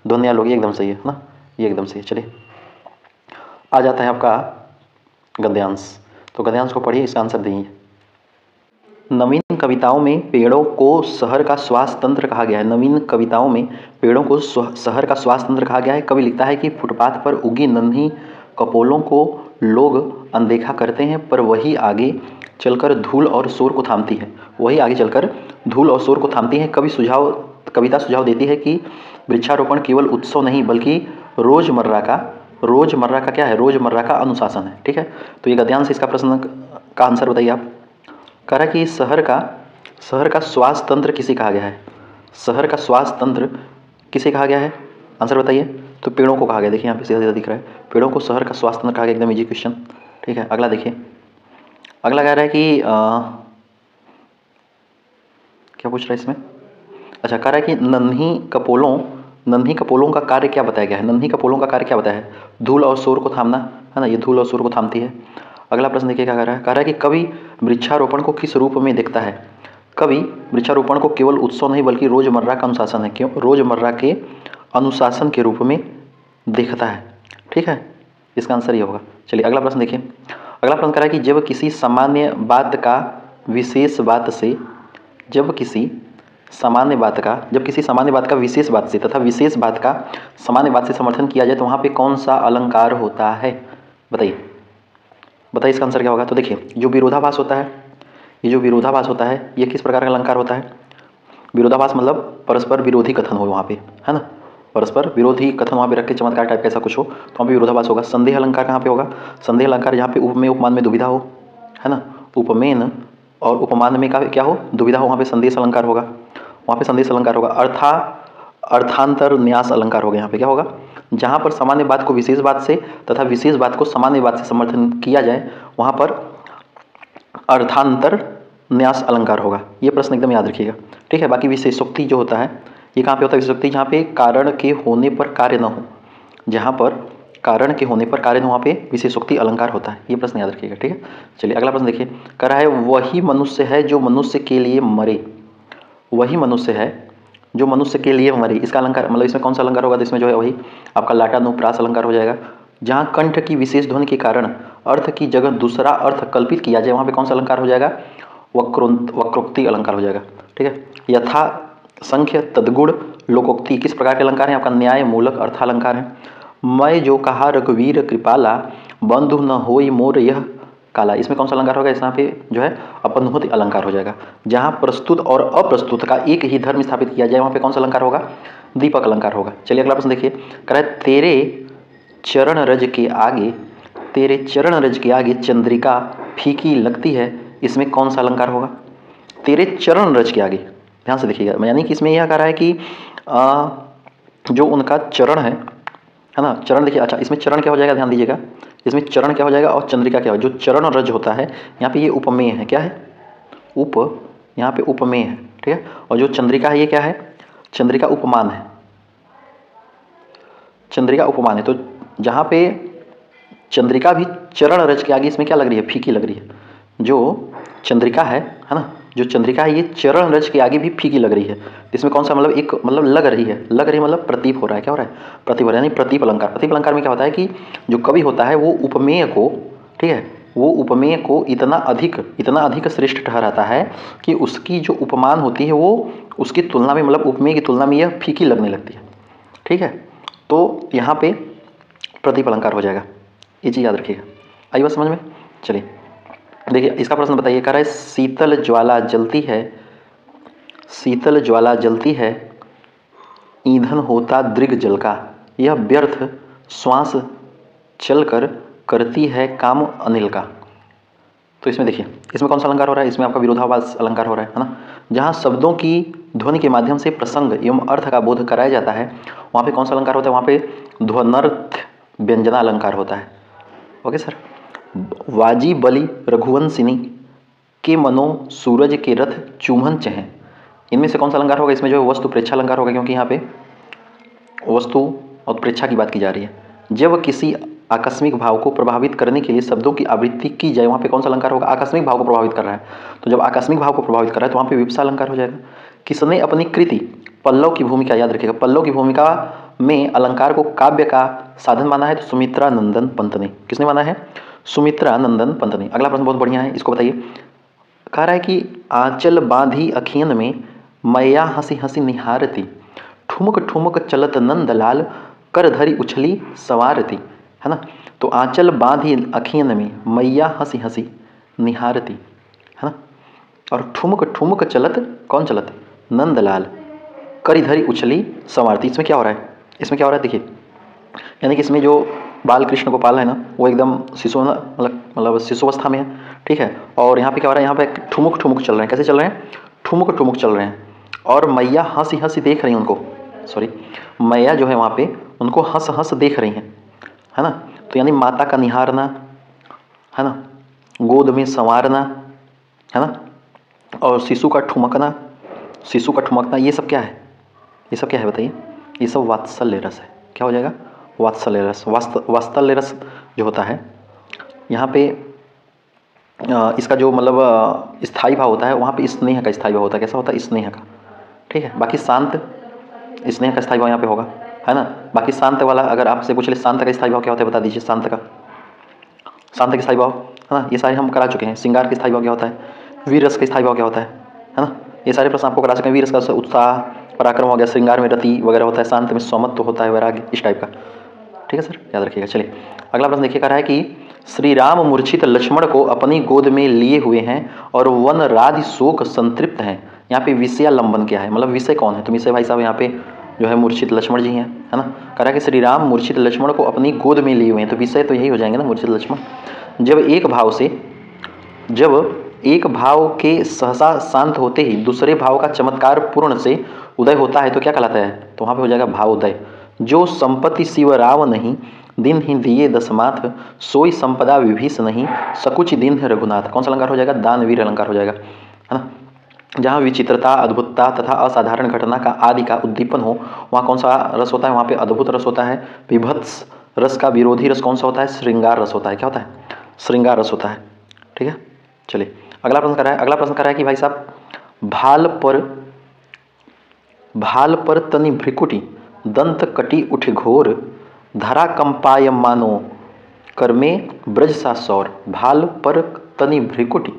Speaker 1: ध्वन्या लोक, ये एकदम सही है ना, ये एकदम सही है। चलिए, आ जाता है आपका गद्यांश। तो गद्यांश को पढ़िए, इसका आंसर देंगे। नवीन कविताओं में पेड़ों को शहर का श्वास तंत्र कहा गया है। नवीन कविताओं में पेड़ों को शहर का श्वास तंत्र कहा गया है। कवि लिखता है कि फुटपाथ पर उगी नन्ही कपोलों को लोग अनदेखा करते हैं, पर वही आगे चलकर धूल और शोर को थामती है। कविता सुझाव देती है कि वृक्षारोपण केवल उत्सव नहीं, बल्कि रोजमर्रा का क्या है, रोजमर्रा का अनुशासन है। ठीक है, तो ये गद्यांश, इसका प्रश्न का आंसर बताइए आप। कह रहा है कि शहर का श्वास तंत्र किसे कहा गया है। शहर का श्वास तंत्र किसे कहा गया है, आंसर बताइए। तो पेड़ों को कहा गया। देखिए, यहाँ पे सीधा सीधा दिख रहा है, पेड़ों को शहर का श्वास तंत्र कहा गया। एकदम इजी क्वेश्चन। ठीक है, अगला देखिए। अगला कह रहा है कि क्या पूछ रहा है इसमें। अच्छा, कह रहा है कि नन्ही कपोलों का कार्य क्या बताया गया है। नन्ही कपोलों का कार्य क्या बताया है, धूल और शोर को थामना, है ना। ये धूल और शोर को थामती है। अगला प्रश्न देखिए क्या कह रहा है। कह रहा है कि कवि वृक्षारोपण को किस रूप में देखता है। कवि वृक्षारोपण को केवल उत्सव नहीं, बल्कि रोजमर्रा का अनुशासन है। क्यों, रोजमर्रा के अनुशासन के रूप में देखता है। ठीक है, इसका आंसर ये होगा। चलिए अगला प्रश्न देखिए। अगला प्रश्न कह रहा है कि जब किसी सामान्य बात का विशेष बात से विशेष बात से तथा विशेष बात का सामान्य बात से समर्थन किया जाए, तो वहाँ पे कौन सा अलंकार होता है, बताइए इसका आंसर क्या होगा। तो देखिए, जो विरोधाभास होता है, ये किस प्रकार का अलंकार होता है। विरोधाभास मतलब परस्पर विरोधी कथन हो वहाँ पे, है ना। परस्पर विरोधी कथन वहाँ पे रख के चमत्कार टाइप का ऐसा कुछ हो, तो वहाँ पे विरोधाभास होगा। संदेह अलंकार कहाँ पे होगा, संदेह अलंकार जहाँ पे उपमेय उपमान में दुविधा हो, है ना। उपमेन और उपमान में क्या हो, दुविधा हो, वहाँ पे संदेश अलंकार होगा। अर्थांतर न्यास अलंकार होगा। यहाँ पे क्या होगा, जहाँ पर सामान्य बात को विशेष बात से तथा विशेष बात को सामान्य बात से समर्थन किया जाए, वहाँ पर अर्थांतर न्यास अलंकार होगा। ये प्रश्न एकदम याद रखिएगा। ठीक है, बाकी विशेषोक्ति जो होता है, ये कहाँ पे होता है विशेषोक्ति, जहाँ पे कारण के होने पर कार्य न हो, वहाँ पे विशेषोक्ति अलंकार होता है। ये प्रश्न याद रखिएगा। ठीक है, चलिए अगला प्रश्न देखिए। कह रहा है वही मनुष्य है जो मनुष्य के लिए मरे। इसका अलंकार मतलब इसमें कौन सा अलंकार होगा, तो इसमें जो है वही आपका लाटानुप्रास अलंकार हो जाएगा। जहाँ कंठ की विशेष ध्वनि के कारण अर्थ की जगह दूसरा अर्थ कल्पित किया जाए, वहाँ पे कौन सा अलंकार हो जाएगा, वक्रोक्ति अलंकार हो जाएगा। ठीक है, यथा संख्य तद्गुण लोकोक्ति किस प्रकार के अलंकार है, आपका न्याय मूलक अर्थालंकार है। मैं जो कहा रघुवीर कृपाला बंधु न होई मोर यह काला, इसमें कौन सा अलंकार होगा? इस यहाँ पे जो है अपनुहति अलंकार हो जाएगा। जहाँ प्रस्तुत और अप्रस्तुत का एक ही धर्म स्थापित किया जाए वहाँ पे कौन सा अलंकार होगा? दीपक अलंकार होगा। चलिए अगला प्रश्न देखिए, कह रहा है तेरे चरण रज के आगे, तेरे चरण रज के आगे चंद्रिका फीकी लगती है, इसमें कौन सा अलंकार होगा? तेरे चरण रज के आगे, ध्यान से देखिएगा, यानी कि इसमें यह कह रहा है कि जो उनका चरण है ना, चरण देखिए। अच्छा, इसमें चरण क्या हो जाएगा? ध्यान दीजिएगा, इसमें चरण क्या हो जाएगा और चंद्रिका क्या हो? जो चरण रज होता है यहाँ पे ये उपमेय है। क्या है? यहाँ पे उपमेय है, ठीक है। और जो चंद्रिका है ये क्या है? चंद्रिका उपमान है, चंद्रिका उपमान है। तो जहाँ पे चंद्रिका भी चरण रज के आगे इसमें क्या लग रही है? फीकी लग रही है। जो चंद्रिका है ना, जो चंद्रिका है ये चरण रज के आगे भी फीकी लग रही है। इसमें कौन सा मतलब एक मतलब लग रही है, लग रही मतलब प्रतीप हो रहा है। क्या हो रहा है? प्रतीप हो रहा है, यानी प्रतीप अलंकार। प्रतीप अलंकार में क्या होता है कि जो कवि होता है वो उपमेय को, ठीक है, वो उपमेय को इतना अधिक श्रेष्ठ ठहराता है कि उसकी जो उपमान होती है वो उसकी तुलना में, मतलब उपमेय की तुलना में यह फीकी लगने लगती है, ठीक है। तो यहाँ पे प्रतीप अलंकार हो जाएगा, ये चीज़ याद रखिएगा। आई बात समझ में? चलिए देखिए इसका प्रश्न बताइए, कह रहा है शीतल ज्वाला जलती है, शीतल ज्वाला जलती है, ईंधन होता दृग जल का, यह व्यर्थ श्वास चलकर करती है काम अनिल का। तो इसमें देखिए, इसमें कौन सा अलंकार हो रहा है? इसमें आपका विरोधाभास अलंकार हो रहा है ना। जहाँ शब्दों की ध्वनि के माध्यम से प्रसंग एवं अर्थ का बोध कराया जाता है वहाँ पे कौन सा अलंकार होता है? वहाँ पे ध्वनर्थ व्यंजना अलंकार होता है। Okay sir. वाजी बलि रघुवंशिनी के मनो सूरज के रथ चूमन चहें, इनमें से कौन सा अलंकार होगा? इसमें जो है वस्तु प्रेक्षा अलंकार होगा, क्योंकि यहाँ पे वस्तु और प्रेक्षा की बात की जा रही है। जब किसी आकस्मिक भाव को प्रभावित करने के लिए शब्दों की आवृत्ति की जाए वहाँ पे कौन सा अलंकार होगा? आकस्मिक भाव को प्रभावित कर रहा है, तो जब आकस्मिक भाव को प्रभावित कर रहा है तो वहाँ पे विवक्षा अलंकार हो जाएगा। किसने अपनी कृति पल्लव की भूमिका, याद रखिएगा, पल्लव की भूमिका में अलंकार को काव्य का साधन माना है? तो सुमित्रा नंदन पंत ने। किसने माना है? सुमित्रा नंदन पंत ने। अगला प्रश्न बहुत बढ़िया है, इसको बताइए। कह रहा है कि आंचल बांधी अखियन में मैया हंसी हंसी निहारती, ठुमक ठुमक चलत नंदलाल कर धरी उछली सवारती, है ना। तो आंचल बांधी अखियन में मैया हंसी हंसी निहारती, है ना, और ठुमक ठुमक चलत, कौन चलत? नंदलाल कर धरी उछली सवारती। इसमें क्या हो रहा है? इसमें क्या हो रहा है देखिए, यानी कि इसमें जो बाल कृष्ण गोपाल है ना वो एकदम शिशु मतलब शिशुवस्था में है, ठीक है। और यहाँ पे क्या हो रहा है? यहाँ पे ठुमुक ठुमुक चल रहे हैं। कैसे चल रहे हैं? ठुमुक ठुमुक चल रहे हैं। और मैया हंसी हंसी देख रही हैं उनको, सॉरी, मैया जो है वहाँ पे उनको हंस हंस देख रही हैं, है ना। तो यानी माता का निहारना, है ना, गोद में संवारना, है ना, और शिशु का ठुमकना, शिशु का ठुमकना, ये सब क्या है? ये सब क्या है बताइए? ये सब वात्सल्य रस है। क्या हो जाएगा? वात्सल्य रस। वात्सल्य रस जो होता है यहाँ पे इसका जो मतलब स्थायी भाव होता है वहाँ पे स्नेह का स्थायी भाव होता है। कैसा होता है? स्नेह का, ठीक है। बाकी शांत, स्नेह का स्थायी भाव यहाँ पे होगा, है ना। बाकी शांत वाला अगर आपसे पूछ ले शांत का स्थायी भाव क्या होता है, बता दीजिए। शांत का, शांत का स्थायी भाव, है ना, ये सारे हम करा चुके हैं। श्रृंगार का स्थायी भाव क्या होता है? वीर रस का स्थायी भाव क्या होता है ना, ये सारे प्रश्न आपको करा चुके हैं। वीर रस का उत्साह पराक्रम हो गया, श्रृंगार में रति वगैरह होता है, शांत में सौमत्व होता है, वैराग्य, इस टाइप का, ठीक है सर, याद रखिएगा। चलिए अगला प्रश्न देखिए, कह रहा है कि श्री राम मूर्छित लक्ष्मण को अपनी गोद में लिए हुए हैं और वन राधि शोक संतृप्त हैं, यहाँ पे विषयालंबन क्या है? मतलब विषय कौन है? तो विषय भाई साहब यहाँ पे जो है मूर्छित लक्ष्मण जी हैं, है ना। कह रहा है कि श्री राम मूर्छित लक्ष्मण को अपनी गोद में लिए हुए हैं, तो विषय तो यही हो जाएंगे ना, मूर्छित लक्ष्मण। जब एक भाव के सहसा शांत होते ही दूसरे भाव का चमत्कार पूर्ण से उदय होता है तो क्या कहलाता है? तो वहाँ पे हो जाएगा भाव उदय। जो संपत्ति शिव राव नहीं दिन ही दिए दशमाथ, सोई संपदा विभीष नहीं सकुच दिन है रघुनाथ। कौन सा अलंकार हो जाएगा? दानवीर अलंकार हो जाएगा, है ना। जहाँ विचित्रता, अद्भुतता तथा असाधारण घटना का आदि का उद्दीपन हो वहाँ कौन सा रस होता है? वहाँ पे अद्भुत रस होता है। विभत्स रस का विरोधी रस कौन सा होता है? श्रृंगार रस होता है। क्या होता है? श्रृंगार रस होता है, ठीक है। चलिए अगला प्रश्न कर रहा है कि भाई साहब भाल पर तनि भ्रिकुटी दंत कटी उठे घोर, धरा कंपाय मानो कर में ब्रज सा सौर। भाल पर तनि भ्रिकुटी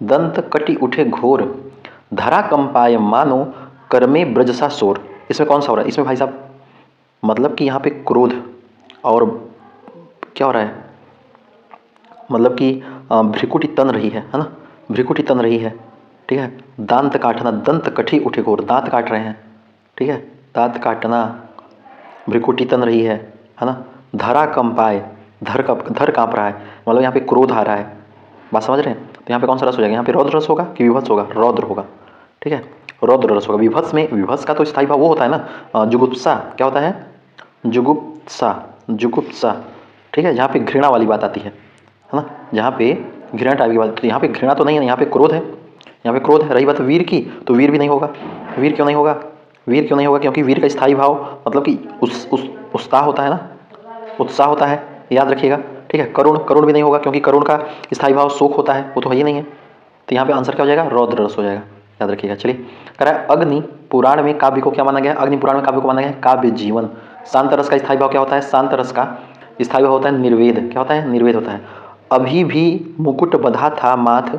Speaker 1: दंत कटी उठे घोर, धरा कंपाय मानो कर में ब्रज सा शोर। इसमें कौन सा हो रहा है? इसमें भाई साहब मतलब कि यहाँ पे क्रोध और क्या हो रहा है? मतलब कि भ्रिकुटी तन रही है ना, भ्रिकुटी तन रही है, ठीक है। दांत काटना, दंत कठी उठे घोर, दांत काट रहे हैं, ठीक है, दांत काटना, भ्रिकुटी तन रही है ना। धरा कंपाए, धर काँप रहा है, मतलब यहाँ पे क्रोध आ रहा है, बात समझ रहे हैं। तो यहाँ पे कौन सा रस हो जाएगा, यहाँ पे रौद्र रस होगा कि विभत्स होगा, रौद्र होगा, ठीक है, रौद्र रस होगा। विभत्स में, विभत्स का तो स्थायी भाव वो होता है ना, जुगुप्सा, क्या होता है, जुगुप्सा, जुगुप्सा, ठीक है, जहाँ पे घृणा वाली बात आती है ना, जहाँ पे घृणा टाइप की बात। तो यहाँ पे घृणा तो नहीं है, यहाँ पे क्रोध है, यहाँ पे क्रोध है। रही बात वीर की, तो वीर भी नहीं होगा। वीर क्यों नहीं होगा, वीर क्यों नहीं होगा, क्योंकि वीर का स्थायी भाव मतलब कि उत्साह होता है ना, उत्साह होता है, याद रखिएगा, ठीक है। करुण, करुण भी नहीं होगा, क्योंकि करुण का स्थायी भाव शोक होता है, वो तो है ही नहीं है। तो यहाँ पे आंसर क्या हो जाएगा, रौद्र रस हो जाएगा, याद रखिएगा। चलिए, कह रहा है अग्नि पुराण में काव्य को क्या माना गया, अग्नि पुराण में काव्य को माना गया काव्य जीवन। शांत रस का स्थायी भाव क्या होता है, शांत रस का स्थायी भाव होता है निर्वेद, क्या होता है, निर्वेद होता है। अभी भी मुकुट बंधा था माथ,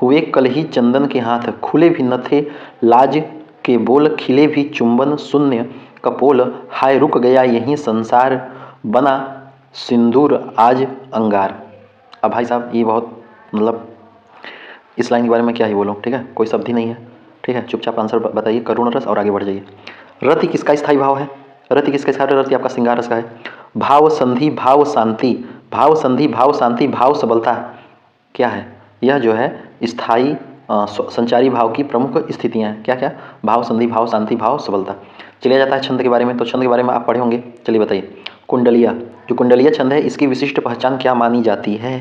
Speaker 1: हुए कल ही चंदन के हाथ, खुले भी न थे लाज के बोल, खिले भी चुंबन शून्य कपोल, हाय रुक गया यही संसार, बना सिंदूर आज अंगार। अब भाई साहब ये बहुत मतलब इस लाइन के बारे में क्या ही बोलूँ, ठीक है, कोई शब्द ही नहीं है, ठीक है। चुपचाप आंसर बताइए, करुण रस, और आगे बढ़ जाइए। रति किसका स्थायी भाव है, रति किसका स्थायी, रति आपका श्रृंगार रस का है। भाव संधि, भाव शांति, भाव संधि, भाव शांति, भाव सबलता क्या है, यह जो है स्थायी संचारी भाव की प्रमुख स्थितियाँ हैं। क्या क्या, भाव संधि, भाव शांति, भाव सबलता। चलिए जाता है छंद के बारे में, तो छंद के बारे में आप पढ़े होंगे, चलिए बताइए। कुंडलिया, जो कुंडलिया छंद है, इसकी विशिष्ट पहचान क्या मानी जाती है,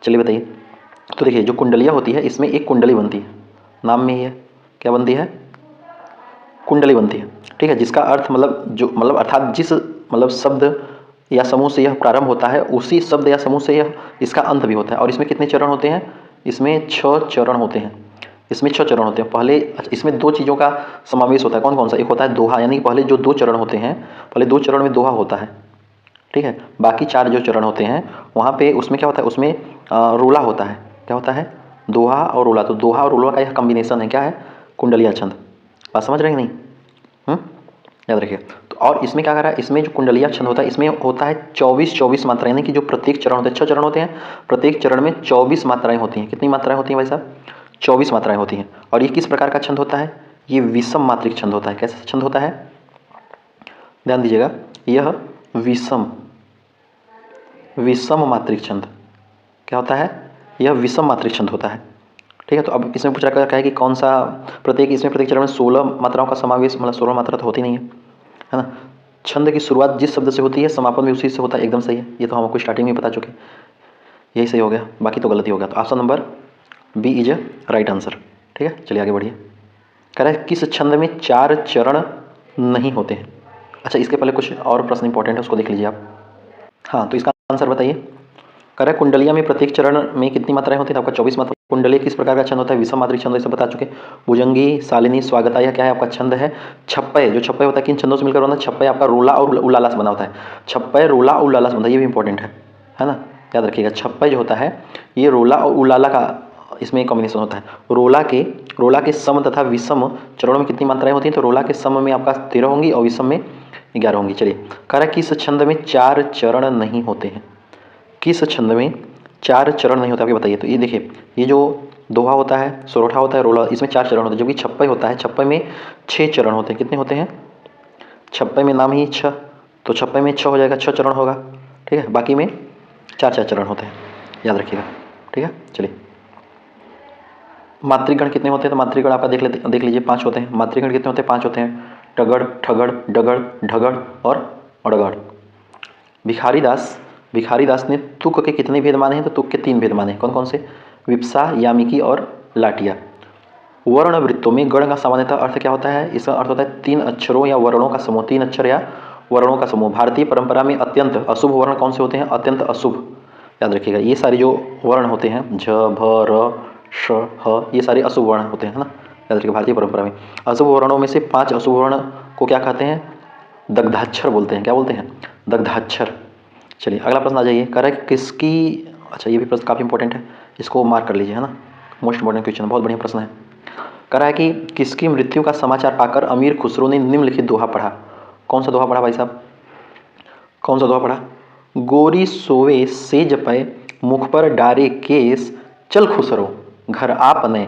Speaker 1: चलिए बताइए। तो देखिए, जो कुंडलिया होती है, इसमें एक कुंडली बनती है, नाम में ही है, क्या बनती है, कुंडली बनती है, ठीक है। जिसका अर्थ मतलब जो मतलब अर्थात जिस मतलब शब्द या समूह से यह प्रारंभ होता है, उसी शब्द या समूह से यह इसका अंत भी होता है। और इसमें कितने चरण होते हैं, इसमें 6 चरण होते हैं, इसमें 6 चरण होते हैं। पहले इसमें 2 चीज़ों का समावेश होता है, कौन कौन सा, एक होता है दोहा, यानी पहले जो 2 चरण होते हैं, पहले 2 चरण में दोहा होता है, ठीक है। बाकी 4 जो चरण होते हैं वहाँ पे उसमें क्या होता है, उसमें रोला होता है, क्या होता है, दोहा और रोला। तो दोहा और रोला का यह कॉम्बिनेशन है, क्या है, कुंडलिया छंद। बात समझ रहे हैं कि नहीं, याद रखिए। तो और इसमें क्या कर रहा है, इसमें जो कुंडलिया छंद होता है, इसमें होता है 24 मात्राएं, यानी कि जो प्रत्येक चरण होते हैं, 6 चरण होते हैं, प्रत्येक चरण में 24 मात्राएं होती हैं। कितनी मात्राएं होती हैं भाई साहब, 24 मात्राएं होती हैं। और ये किस प्रकार का छंद होता है, ये विषम मात्रिक छंद होता है। कैसा छंद होता है, ध्यान दीजिएगा, यह विषम मात्रिक छंद, क्या होता है, यह विषम मात्रिक छंद होता है, ठीक है। तो अब इसमें पूछा गया है कि कौन सा प्रत्येक, इसमें प्रत्येक चरण में 16 मात्राओं का समावेश, मतलब 16 मात्रा तो होती नहीं है ना। छंद की शुरुआत जिस शब्द से होती है, समापन भी उसी से होता है, एकदम सही है, ये तो हम आपको स्टार्टिंग में बता चुके, यही सही हो गया, बाकी तो गलती हो गया। तो option number B is a right answer, ठीक है। चलिए आगे बढ़िए। कह रहा है किस छंद में 4 चरण नहीं होते हैं। अच्छा, इसके पहले कुछ और प्रश्न इंपॉर्टेंट है, उसको देख लीजिए आप। हाँ, तो इसका आंसर बताइए। कह रहा है कुंडलिया में प्रत्येक चरण में कितनी मात्राएं होती है, आपका 24 मात्रा। कुंडली किस प्रकार का छंद होता है, विषम मात्रिक छंद, इसे बता चुके। भुजंगी, शालिनी, स्वागता, यह क्या है, आपका छंद है छप्पय। जो छप्पय होता है किन छंदों से मिलकर बनता है, छप्पय आपका रोला और उल्लाला से बना होता है। छप्पय, रोला और उल्लाला से बनता है, ये भी इंपॉर्टेंट है ना, याद रखिएगा। छप्पय जो होता है, ये रोला और उल्लाला का इसमें कॉम्बिनेशन होता है। रोला के सम तथा विषम चरणों में कितनी मात्राएं होती हैं, तो रोला के सम में आपका 13 होंगी और विषम में 11 होंगी। चलिए, कह रहा है किस छंद में 4 चरण नहीं होते हैं, किस छंद में 4 चरण नहीं होते, आपके बताइए। तो ये देखिए, ये जो दोहा होता है, सोरठा होता है, रोला, इसमें 4 चरण होते हैं। जबकि छप्पय होता है, छप्पय में 6 चरण होते हैं। कितने होते हैं, छप्पय में नाम ही 6, तो छप्पय में 6 हो जाएगा, 6 चरण होगा, ठीक है। बाकी में 4 चरण होते हैं, याद रखिएगा, ठीक है। चलिए, मातृगण कितने होते हैं, तो मातृगण आपका देख लीजिए 5 होते हैं। मातृगण कितने होते हैं, 5 होते हैं। टगड़, ठगड़, डगड़, ढगड़ और अड़गड़। भिखारी दास ने तुक के कितने भेद माने हैं, तो तुक के 3 भेद माने। कौन कौन से, विप्सा, यामिकी और लाटिया। वर्ण वृत्तों में गण का सामान्यतः अर्थ क्या होता है, इसका अर्थ होता है 3 अक्षरों या वर्णों का समूह, 3 अक्षर या वर्णों का समूह। भारतीय परंपरा में अत्यंत अशुभ वर्ण कौन से होते हैं, अत्यंत अशुभ, याद रखिएगा। ये सारे जो वर्ण होते हैं, झ, भ, र, श, ह, ये सारे अशुभ वर्ण होते हैं, है ना, याद रखिएगा। भारतीय परंपरा में अशुभ वर्णों में से 5 अशुभ वर्ण को क्या कहते हैं, दग्धाक्षर बोलते हैं। क्या बोलते हैं, दग्धाक्षर। चलिए अगला प्रश्न आ जाइए। कह रहा है किसकी, अच्छा ये भी प्रश्न काफ़ी इंपॉर्टेंट है, इसको मार्क कर लीजिए, है ना, मोस्ट इंपॉर्टेंट क्वेश्चन, बहुत बढ़िया प्रश्न है। कह रहा है कि किसकी मृत्यु का समाचार पाकर अमीर खुसरो ने निम्नलिखित दोहा पढ़ा। कौन सा दोहा पढ़ा भाई साहब, कौन सा दोहा पढ़ा, गोरी सोवे सेज पय मुख पर डारे केस, चल खुसरो घर आपने,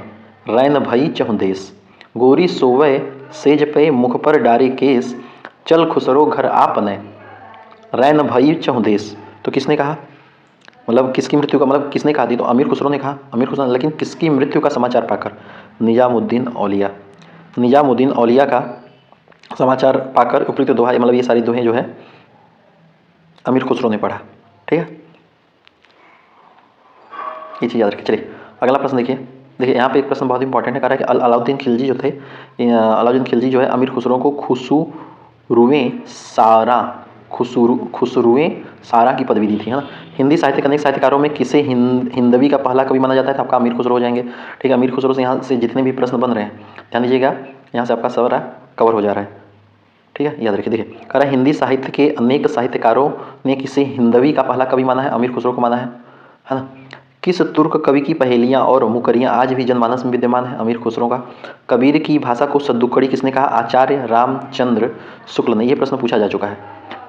Speaker 1: रैन भई चहुँ देश। गोरी सोवै सेज पे मुख पर डारे केस, चल खुसरो घर आपने, रैन भई चहुँ देश। तो किसने कहा, मतलब किसकी मृत्यु का, मतलब किसने कहा थी, तो अमीर खुसरो ने कहा, अमीर खुसरो। लेकिन किसकी मृत्यु का समाचार पाकर, निजामुद्दीन औलिया, निजामुद्दीन औलिया का समाचार पाकर उपयुक्त दोहा, मतलब ये सारी दोहें जो है अमीर खुसरो ने पढ़ा। ठीक है, ये चीज़ याद रखिए। चलिए अगला प्रश्न देखिए। देखिए यहाँ पे एक प्रश्न बहुत इंपॉर्टेंट है, कह रहा है कि अलाउद्दीन खिलजी जो थे, अलाउद्दीन खिलजी जो है अमीर खुसरो को खुसरुए सारा, खुसरुए सारा की पदवी दी थी, है ना। हिंदी साहित्य के अनेक साहित्यकारों में किसे हिंदवी का पहला कवि माना जाता है, तो आपका अमीर खुसरो हो जाएंगे। ठीक है, अमीर खुसरो से यहाँ से जितने भी प्रश्न बन रहे हैं ध्यान दीजिएगा, यहाँ से आपका सारा कवर हो जा रहा है। ठीक है, याद रखिए। देखिए कह रहा है हिंदी साहित्य के अनेक साहित्यकारों ने किसे हिंदवी का पहला कवि माना है, अमीर खुसरो को माना है ना। किस तुर्क कवि की पहेलियाँ और मुकरियाँ आज भी जनमानस में विद्यमान है, अमीर खुसरो का। कबीर की भाषा को सद्दुकड़ी किसने कहा, आचार्य रामचंद्र शुक्ल ने। यह प्रश्न पूछा जा चुका है,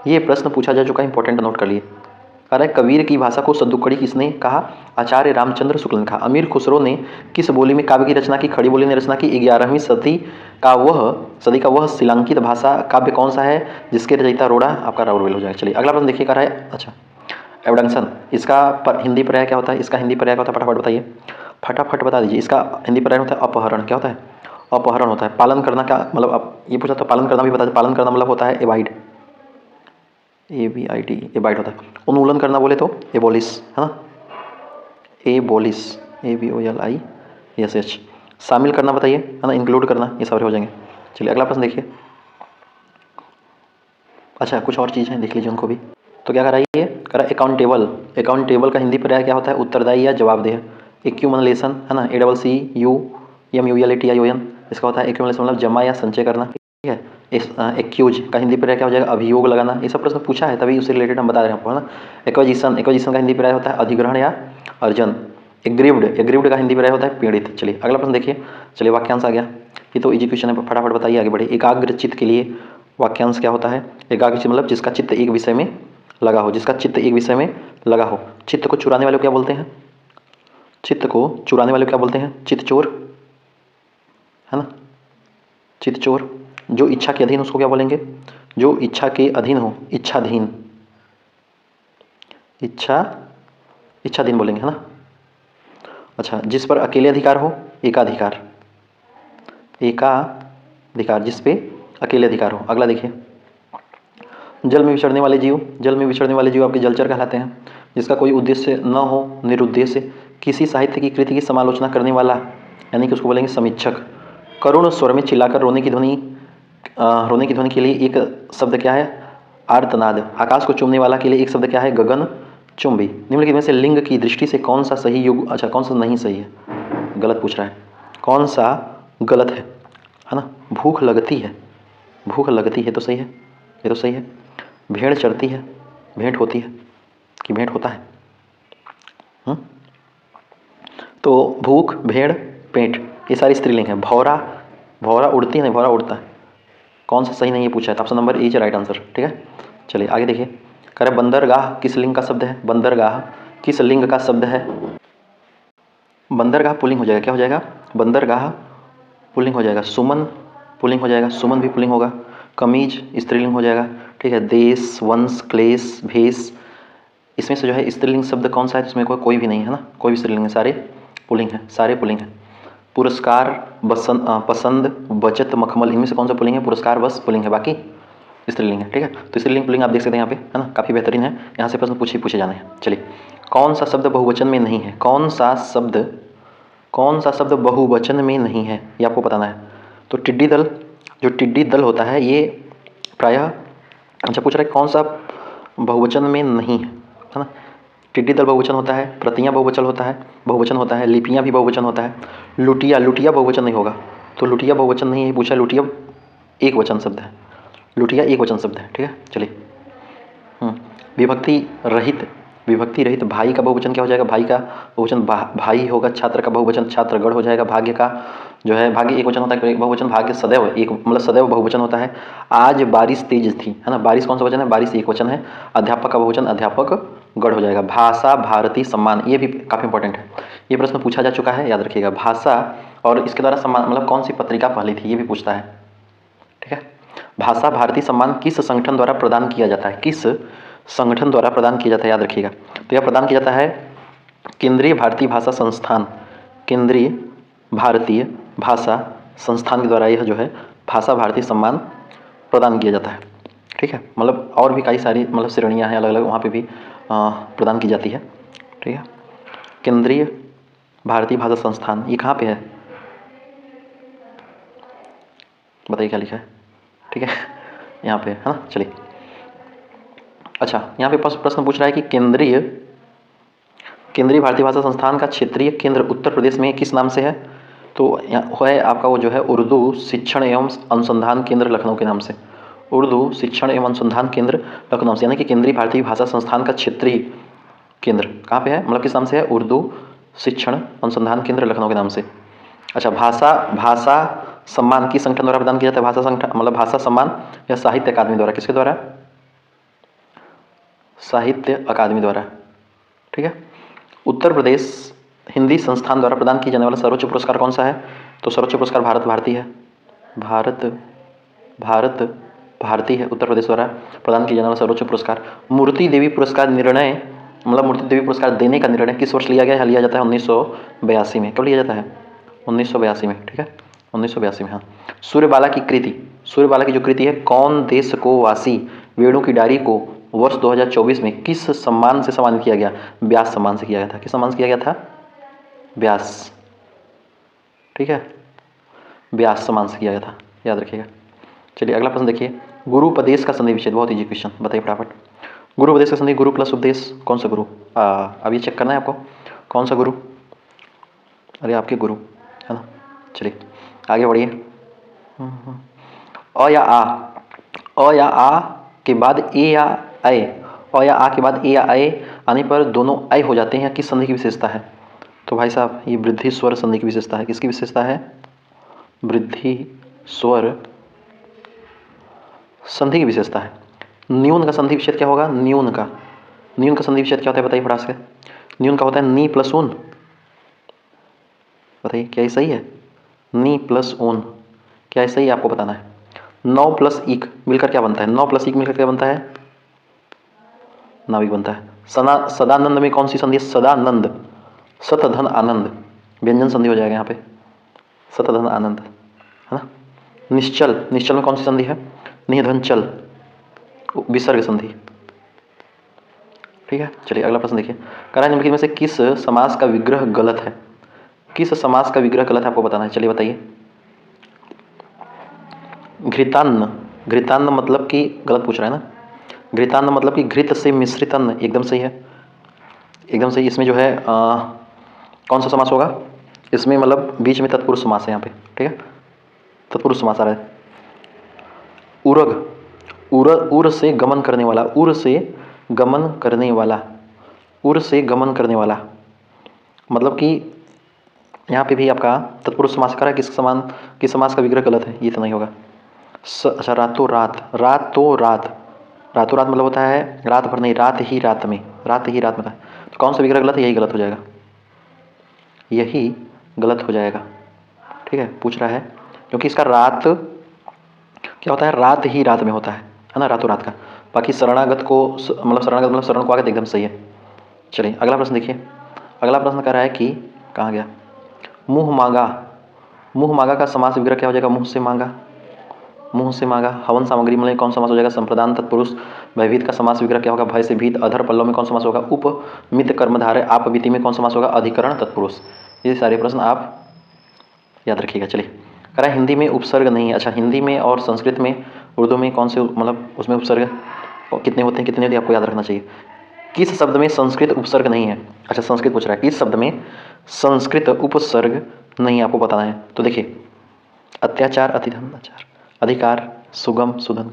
Speaker 1: ये प्रश्न पूछा जा चुका है, इंपॉर्टेंट नोट कर लिए। कह रहा है कबीर की भाषा को सद्दुकड़ी किसने कहा, आचार्य रामचंद्र शुक्ल ने कहा। अमीर खुसरो ने किस बोली में काव्य की रचना की, खड़ी बोली ने रचना की। 11वीं सदी का वह शिलांकित भाषा काव्य कौन सा है जिसके रचयिता रोड़ा, आपका राउरवेल हो जाएगा। चलिए अगला प्रश्न देखिए, कह रहा है अच्छा एबडक्शन, इसका हिंदी पर्याय क्या होता है, इसका हिंदी पर्याय क्या होता है, फटाफट बताइए, फटाफट बता दीजिए। इसका हिंदी पर्याय होता है अपहरण। क्या होता है, अपहरण होता है। पालन करना का मतलब, आप ये पूछा तो पालन करना भी बता दें। पालन करना मतलब होता है एबाइड, ABID, एबाइड होता है। उन्मूलन करना बोले तो एबोलिश, है ना, एबोलिश, ABOLISH। शामिल करना बताइए, है ना, इंक्लूड करना, ये सारे हो जाएंगे। चलिए अगला प्रश्न देखिए। अच्छा कुछ और चीज़ है, देख लीजिए उनको भी। तो क्या करा ये, करा अकाउंटेबल, अकाउंटेबल का हिंदी पर्याय क्या होता है, उत्तरदायी या जवाबदेह। एक्यूमुलेशन, है ना, ACCUMULATION, इसका होता है एक्यूमुलेशन मतलब जमा या संचय करना। ठीक है, एक्यूज का हिंदी पर्याय क्या हो जाएगा, अभियोग लगाना। ये सब प्रश्न पूछा है तभी उससे रिलेटेड हम बता रहे हैं आपको, है ना। एक्विजिशन, एक्विजिशन का हिंदी पर्याय होता है अधिग्रहण या अर्जन। एग्रीव्ड, एग्रीव्ड का हिंदी पर्याय होता है पीड़ित। चलिए अगला प्रश्न देखिए। चलिए वाक्यांश आ गया, ये तो इजी क्वेश्चन है, फटाफट बताइए, आगे बढ़े। एकाग्र चित्त के लिए वाक्यांश क्या होता है, एकाग्र चित्त मतलब जिसका चित्त एक विषय में लगा हो, जिसका चित्त एक विषय में लगा हो। चित्त को चुराने वाले को क्या बोलते हैं, चित्त को चुराने वाले को क्या बोलते हैं, चित्त चोर, है ना, चित्त चोर। जो इच्छा के अधीन उसको क्या बोलेंगे, जो इच्छा के अधीन हो, इच्छाधीन, इच्छाधीन बोलेंगे, है ना। अच्छा, जिस पर अकेले अधिकार हो, एकाधिकार, एकाधिकार, जिस पे अकेले अधिकार हो। अगला देखिए, जल में विचरने वाले जीव, जल में विचरने वाले जीव आपके जलचर कहलाते हैं। जिसका कोई उद्देश्य न हो, निरुद्देश्य, किसी साहित्य की कृति की समालोचना करने वाला, यानी कि उसको बोलेंगे समीक्षक। करुण स्वर में चिल्लाकर रोने की ध्वनि के लिए एक शब्द क्या है, आर्तनाद। आकाश को चूमने वाला के लिए एक शब्द क्या है, गगन चुंबी। निम्नलिखित में से लिंग की दृष्टि से कौन सा सही युग, अच्छा कौन सा नहीं सही है, गलत पूछ रहा है, कौन सा गलत है ना। भूख लगती है, भूख लगती है तो सही है, ये तो सही है। भेड़ चरती है, भेंट होती है कि भेंट होता है, तो भूख, भेड़, पेट, ये सारी स्त्रीलिंग है। भौरा, भौरा उड़ती है, नहीं भौरा उड़ता है, कौन सा सही नहीं है पूछा है, तो option number A right answer. ठीक है, चलिए आगे देखिए। कह रहे बंदरगाह किस लिंग का शब्द है, बंदरगाह किस लिंग का शब्द है। बंदरगाह पुल्लिंग हो जाएगा, क्या हो जाएगा, बंदरगाह पुल्लिंग हो जाएगा। सुमन पुल्लिंग हो जाएगा, सुमन भी पुल्लिंग होगा। कमीज स्त्रीलिंग हो जाएगा। ठीक है, देश, वंश, क्लेश, भेष, इसमें से जो है स्त्रीलिंग शब्द कौन सा है, इसमें कोई भी नहीं है ना, कोई भी स्त्रीलिंग है, सारे पुल्लिंग है, सारे पुल्लिंग है। पुरस्कार, पसंद, बचत, मखमल, इनमें से कौन सा पुल्लिंग है, पुरस्कार बस पुल्लिंग है, बाकी स्त्रीलिंग है। ठीक है, तो स्त्रीलिंग पुल्लिंग आप देख सकते हैं यहाँ पे, है ना, काफ़ी बेहतरीन है। यहाँ से प्रश्न पूछे जाने हैं। चलिए, कौन सा शब्द बहुवचन में नहीं है, कौन सा शब्द बहुवचन में नहीं है, ये आपको बताना है। तो टिड्डी दल, जो टिड्डी दल होता है ये प्रायः, अच्छा पूछ रहा है कौन सा बहुवचन में नहीं है ना। टिड्डी दल बहुवचन होता है, प्रतियां बहुवचन होता है, लिपियां भी बहुवचन होता है। लुटिया बहुवचन नहीं होगा, तो लुटिया बहुवचन नहीं है पूछा, लुटिया एक वचन शब्द है, लुटिया एक वचन शब्द है। ठीक है, चलिए विभक्ति रहित भाई का बहुवचन क्या हो जाएगा, भाई का बहुवचन भाई होगा। छात्र का बहुवचन छात्रगण हो जाएगा। भाग्य का जो है, भाग्य एक वचन होता है, बहुवचन भाग्य सदैव एक, मतलब सदैव बहुवचन होता है। आज बारिश तेज थी, है ना, बारिश कौन सा वचन है, बारिश एक वचन है। अध्यापक का बहुवचन अध्यापक गढ़ हो जाएगा। भाषा भारती सम्मान, ये भी काफ़ी इंपॉर्टेंट है, ये प्रश्न पूछा जा चुका है, याद रखिएगा। भाषा और इसके द्वारा सम्मान मतलब कौन सी पत्रिका पहली थी, ये भी पूछता है, ठीक है। भाषा भारती सम्मान किस संगठन द्वारा प्रदान किया जाता है, किस संगठन द्वारा प्रदान किया जाता है, याद रखिएगा। तो यह प्रदान किया जाता है केंद्रीय भारतीय भाषा संस्थान, केंद्रीय भारतीय भाषा संस्थान के द्वारा यह जो है भाषा भारती सम्मान प्रदान किया जाता है, ठीक है। मतलब और भी कई सारी मतलब श्रेणियाँ हैं अलग अलग, वहाँ पे भी प्रदान की जाती है, ठीक है। केंद्रीय भारतीय भाषा संस्थान ये कहाँ पे है, बताइए क्या लिखा है, ठीक है, यहाँ पे है ना। चलिए, अच्छा यहाँ पे प्रश्न पूछ रहा है कि केंद्रीय भारतीय भाषा संस्थान का क्षेत्रीय केंद्र उत्तर प्रदेश में किस नाम से है। तो यहाँ है आपका वो जो है उर्दू शिक्षण एवं अनुसंधान केंद्र लखनऊ के नाम से, उर्दू शिक्षण एवं अनुसंधान केंद्र लखनऊ से, यानी कि केंद्रीय भारतीय भाषा संस्थान का क्षेत्रीय केंद्र कहाँ पे है, मतलब किस नाम से है, उर्दू शिक्षण अनुसंधान केंद्र लखनऊ के नाम से। अच्छा, भाषा सम्मान किस संगठन द्वारा प्रदान किया जाता है, भाषा संगठन मतलब भाषा सम्मान या साहित्य अकादमी द्वारा, किसके द्वारा, साहित्य अकादमी द्वारा, ठीक है। उत्तर प्रदेश हिंदी संस्थान द्वारा प्रदान किया जाने वाला सर्वोच्च पुरस्कार कौन सा है, तो सर्वोच्च पुरस्कार भारत भारती है, भारत भारती है उत्तर प्रदेश द्वारा प्रदान किया जाने वाला सर्वोच्च पुरस्कार। मूर्ति देवी पुरस्कार निर्णय मतलब मूर्ति देवी पुरस्कार देने का निर्णय किस वर्ष लिया गया है, लिया जाता है 1982 में। कब लिया जाता है, 1982 में, ठीक है, 1982 में। हाँ, सूर्यबाला की कृति, सूर्यबाला की जो कृति है, कौन देश को वासी वेणु की डायरी को वर्ष 2024 में किस सम्मान से सम्मानित किया गया, व्यास सम्मान से किया गया था। किस सम्मान से किया गया था, व्यास, ठीक है, व्यास सम्मान से किया गया था, याद रखिएगा। चलिए अगला प्रश्न देखिए, गुरुपदेश का संधि विच्छेद, बहुत इजी क्वेश्चन, बताइए फटाफट। गुरुपदेश का संधि, गुरु प्लस उपदेश, कौन सा गुरु, अब ये चेक करना है आपको, कौन सा गुरु, अरे आपके गुरु है ना। चलिए आगे बढ़िए। अ या आ के बाद ए या ऐ, अ या आ के बाद ए या ऐ आने पर दोनों ऐ हो जाते हैं, किस संधि की विशेषता है। तो भाई साहब ये वृद्धि स्वर संधि की विशेषता है। किसकी विशेषता है, वृद्धि स्वर संधि की विशेषता है। न्यून का संधि विच्छेद क्या होगा, न्यून का संधि विच्छेद क्या होता है, बताइए फटाक से। न्यून का होता है नी प्लस ऊन, बताइए क्या ये सही है, नी प्लस ऊन, क्या ये सही है, आपको बताना है। 9 प्लस इक मिलकर क्या बनता है, 9 प्लस इक मिलकर क्या बनता है, नाविक बनता है। सदानंद में कौन सी संधि है, सदानंद, सत धन आनंद, व्यंजन संधि हो जाएगा यहाँ पे, सत धन आनंद, है ना। निश्चल में कौन सी संधि है, निधन चल, विसर्ग संधि, ठीक है। चलिए अगला प्रश्न देखिए, करा निम्नलिखित में से किस समास का विग्रह गलत है, किस समास का विग्रह गलत है, आपको बताना है। चलिए बताइए। घृतान्न मतलब कि गलत पूछ रहा है ना, घृतान्न मतलब कि घृत से मिश्रित अन्न, एकदम सही है, एकदम सही। इसमें जो है कौन सा समास होगा, इसमें मतलब बीच में तत्पुरुष समास है यहाँ पे, ठीक है, तत्पुरुष समास आ रहा है। उरग, उर से गमन करने वाला, उर से गमन करने वाला, उर से गमन करने वाला, मतलब कि यहाँ पे भी आपका तत्पुरुष समास करा, किस समास का विग्रह गलत है, ये तो नहीं होगा। अच्छा, रातों रात, रातों रात मतलब होता है रात भर नहीं, रात ही रात में, तो कौन सा विग्रह गलत है, यही गलत हो जाएगा, यही गलत हो जाएगा, ठीक है। पूछ रहा है क्योंकि इसका रात क्या होता है, रात ही रात में होता है ना, रातों रात का। बाकी शरणागत को मतलब शरण को आगे एकदम सही है। चलिए अगला प्रश्न देखिए, अगला प्रश्न कह रहा है कि कहाँ गया, मुँह मांगा का समास विग्रह क्या हो जाएगा, मुँह से मांगा। हवन सामग्री में कौन समास हो जाएगा, संप्रदान तत्पुरुष। भयभीत का समास विग्रह क्या होगा, भय से भीत। अधर पल्लव में कौन समास होगा, उपमित कर्मधारय। आपबीति में कौन समास होगा, अधिकरण तत्पुरुष। ये सारे प्रश्न आप याद रखिएगा। चलिए कह हिंदी में उपसर्ग नहीं है। अच्छा, हिंदी में और संस्कृत में, उर्दू में कौन से मतलब उसमें उपसर्ग कितने होते हैं, कितने होते हैं, आपको याद रखना चाहिए। किस शब्द में संस्कृत उपसर्ग नहीं है। अच्छा, संस्कृत पूछ रहा है, किस शब्द में संस्कृत उपसर्ग नहीं है, आपको बताना है। तो देखिए, अत्याचार, अतिधन, आचार, अधिकार, सुगम, सुधन,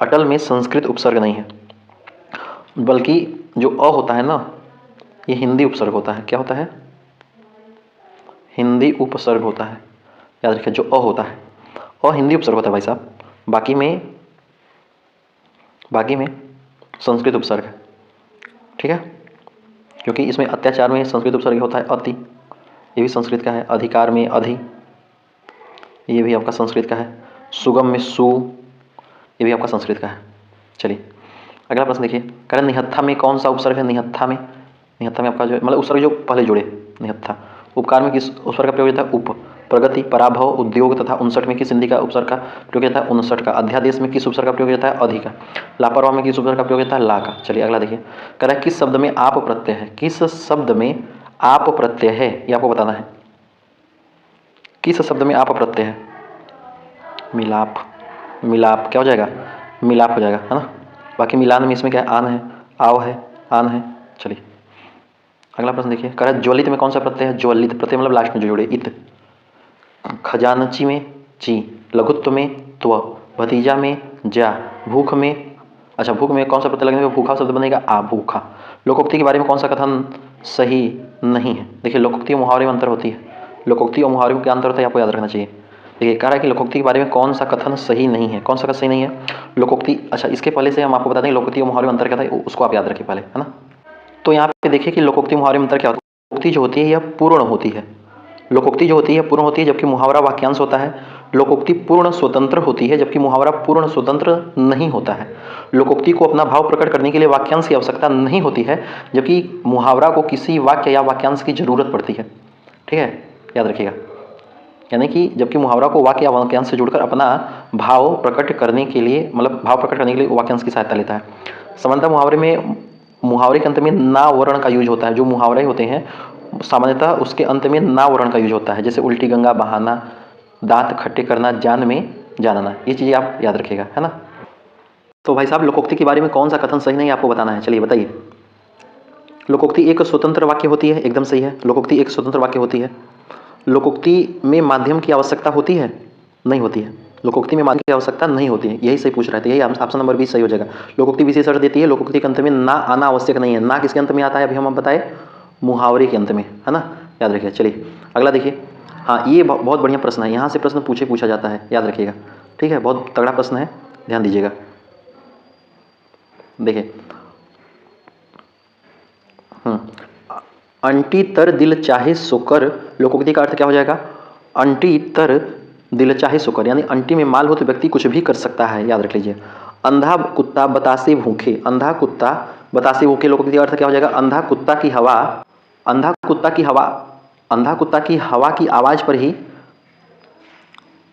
Speaker 1: अटल में संस्कृत उपसर्ग नहीं है, बल्कि जो अ होता है ना, ये हिंदी उपसर्ग होता है। क्या होता है, हिंदी उपसर्ग होता है, याद रखिए। जो अ होता है, अ हिंदी उपसर्ग होता है भाई साहब, बाकी में संस्कृत उपसर्ग है। ठीक है, क्योंकि इसमें अत्याचार में संस्कृत उपसर्ग होता है अति, ये भी संस्कृत का है। अधिकार में अधि, ये भी आपका संस्कृत का है। सुगम में सु, ये भी आपका संस्कृत का है। चलिए अगला प्रश्न देखिए, कह रहे निहत्था में कौन सा उपसर्ग है? निहत्था में, निहत्था में आपका जो मतलब उपसर्ग जो पहले जुड़े, निहत्था। उपकार में किस उपसर्ग का प्रयोग होता है? उप। प्रगति, पराभव, उद्योग तथा 59 में किस संधि का उपसर्ग का प्रयोग होता है? 59 का। अध्यादेश में किस उपसर्ग का प्रयोग होता है? अधि का। लापरवाह में किस उपसर्ग का प्रयोग होता है? ला का। चलिए अगला देखिए, कह रहा है किस शब्द में आप प्रत्यय है? किस शब्द में आप प्रत्यय है, ये आपको बताना है। किस शब्द में आप प्रत्यय है? मिलाप, मिलाप क्या हो जाएगा? मिलाप हो जाएगा, है ना। बाकी मिलान में इसमें क्या है? आन है, आव है, आन है। चलिए अगला प्रश्न देखिए, कह रहा है ज्वलित में कौन सा प्रत्यय है? ज्वलित प्रत्यय मतलब लास्ट में जो जोड़े, इत। खजानची में ची, लघुत्व में त्व, भतीजा में जा, भूख में, अच्छा भूख में कौन सा प्रत्यय लगेगा? भूखा शब्द बनेगा आ, भूखा। लोकोक्ति के बारे में कौन सा कथन सही नहीं है? देखिए लोकोक्ति और मुहावरे में अंतर होती है। लोकोक्ति और मुहावरे में क्या अंतर होता है आपको याद रखना चाहिए। देखिए कह रहा है कि लोकोक्ति के बारे में कौन सा कथन सही नहीं है? कौन सा कथन सही नहीं है? लोकोक्ति। अच्छा इसके पहले से हम आपको बता दें लोकोक्ति और मुहावरे में अंतर क्या था, उसको आप याद रखिए पहले, है ना। तो यहाँ पे देखिए कि लोकोक्ति मुहावरे में अंतर क्या होता है। लोकोक्ति जो होती है यह पूर्ण होती है। लोकोक्ति जो होती है पूर्ण होती है, जबकि मुहावरा वाक्यांश होता है। लोकोक्ति पूर्ण स्वतंत्र होती है, जबकि मुहावरा पूर्ण स्वतंत्र नहीं होता है। लोकोक्ति को अपना भाव प्रकट करने के लिए वाक्यांश की आवश्यकता नहीं होती है, जबकि मुहावरा को किसी वाक्य या वाक्यांश की जरूरत पड़ती है। ठीक है, याद रखिएगा। यानी कि जबकि मुहावरा को वाक्य या वाक्यांश से जुड़कर अपना भाव प्रकट करने के लिए, मतलब भाव प्रकट करने के लिए वाक्यांश की सहायता लेता है। सामान्यतः मुहावरे में, मुहावरे के अंत में ना वर्ण का यूज होता है। जो मुहावरे होते हैं सामान्यतः उसके अंत में ना वर्ण का यूज होता है, जैसे उल्टी गंगा बहाना, दांत खट्टे करना, जान में जानना, ये चीज़ें आप याद रखिएगा, है ना। तो भाई साहब लोकोक्ति के बारे में कौन सा कथन सही नहीं आपको बताना है। चलिए बताइए। लोकोक्ति एक स्वतंत्र वाक्य होती है, एकदम सही है। लोकोक्ति एक स्वतंत्र वाक्य होती है। लोकोक्ति में माध्यम की आवश्यकता होती है? नहीं होती है। लोकोक्ति में माध्यम की आवश्यकता नहीं होती है, यही सही पूछ रहे थे, यही ऑप्शन नंबर 20 सही हो जाएगा। लोकोक्ति विशेष अर्थ देती है। लोकोक्ति के अंत में ना आना आवश्यक नहीं है। ना किसके अंत में आता है अभी हम बताए? मुहावरे के अंत में, है ना, याद रखिए। चलिए अगला देखिए। हाँ ये बहुत बढ़िया प्रश्न है, यहाँ से प्रश्न पूछा जाता है, याद रखिएगा। ठीक है, बहुत तगड़ा प्रश्न है, ध्यान दीजिएगा। देखिए अंटी तर दिल चाहे सोकर, लोकोक्ति का अर्थ क्या हो जाएगा? अंटी तर दिल चाहे सोकर, यानी अंटी में माल हो तो व्यक्ति कुछ भी कर सकता है, याद रख लीजिए। अंधा कुत्ता बतासे भूखे, अंधा कुत्ता बतासे भूखे, लोकोक्ति का अर्थ क्या हो जाएगा? अंधा कुत्ता की हवा, अंधा कुत्ता की हवा, अंधा कुत्ता की हवा की आवाज पर ही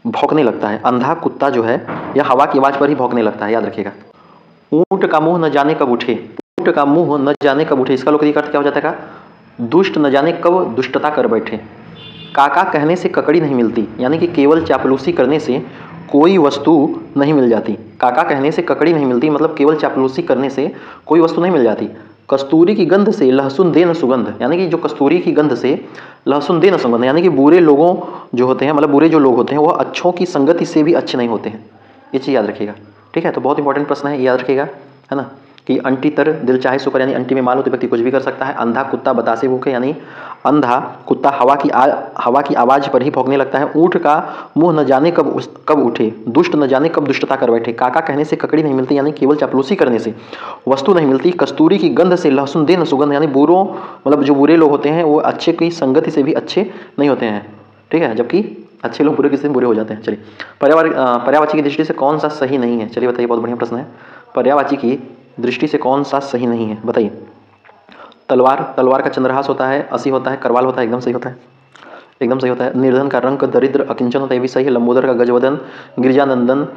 Speaker 1: भौंकने लगता है। अंधा कुत्ता जो है यह हवा की आवाज पर ही भौंकने लगता है, याद रखिएगा। ऊंट का मुंह न जाने कब उठे, ऊंट का मुंह न जाने कब उठे, इसका लोकोक्ति का अर्थ क्या हो जाता है? दुष्ट न जाने कब दुष्टता कर बैठे। काका कहने से ककड़ी नहीं मिलती, यानी कि केवल चापलूसी करने से कोई वस्तु नहीं मिल जाती। काका कहने से ककड़ी नहीं मिलती मतलब केवल चापलूसी करने से कोई वस्तु नहीं मिल जाती। कस्तूरी की गंध से लहसुन दे न सुगंध, यानी कि जो कस्तूरी की गंध से लहसुन दे न सुगंध, यानी कि बुरे लोगों जो होते हैं, मतलब बुरे जो लोग होते हैं वह अच्छों की संगति से भी अच्छे नहीं होते हैं। ये चीज़ याद रखिएगा। ठीक है, तो बहुत इंपॉर्टेंट प्रश्न है, याद रखिएगा, है ना। कि अंटी तर दिल चाहे सोकर, यानी अंटी में माल हो तो व्यक्ति कुछ भी कर सकता है। अंधा कुत्ता बतासे भूखे, यानी अंधा कुत्ता हवा की आवाज़ पर ही भौंकने लगता है। ऊँट का मुंह न जाने कब उठे, दुष्ट न जाने कब दुष्टता कर बैठे। काका कहने से ककड़ी नहीं मिलती, यानी केवल चापलूसी करने से वस्तु नहीं मिलती। कस्तूरी की गंध से लहसुन दे न सुगंध, यानी बुरों मतलब जो बुरे लोग होते हैं वो अच्छे की संगति से भी अच्छे नहीं होते हैं। ठीक है, जबकि अच्छे लोग बुरे किसी से बुरे हो जाते हैं। चलिए पर्यायवाची की दृष्टि से कौन सा सही नहीं है? चलिए बताइए, बहुत बढ़िया प्रश्न है। पर्यायवाची की दृष्टि से कौन सा सही नहीं है बताइए। तलवार, तलवार का चंद्रहास होता है, असी होता है, करवाल होता है, एकदम सही होता है, एकदम सही होता है। निर्धन का रंक दरिद्र अकिंचन होता है, ये भी सही है। लंबोदर का गजवदन, गिरिजानंदन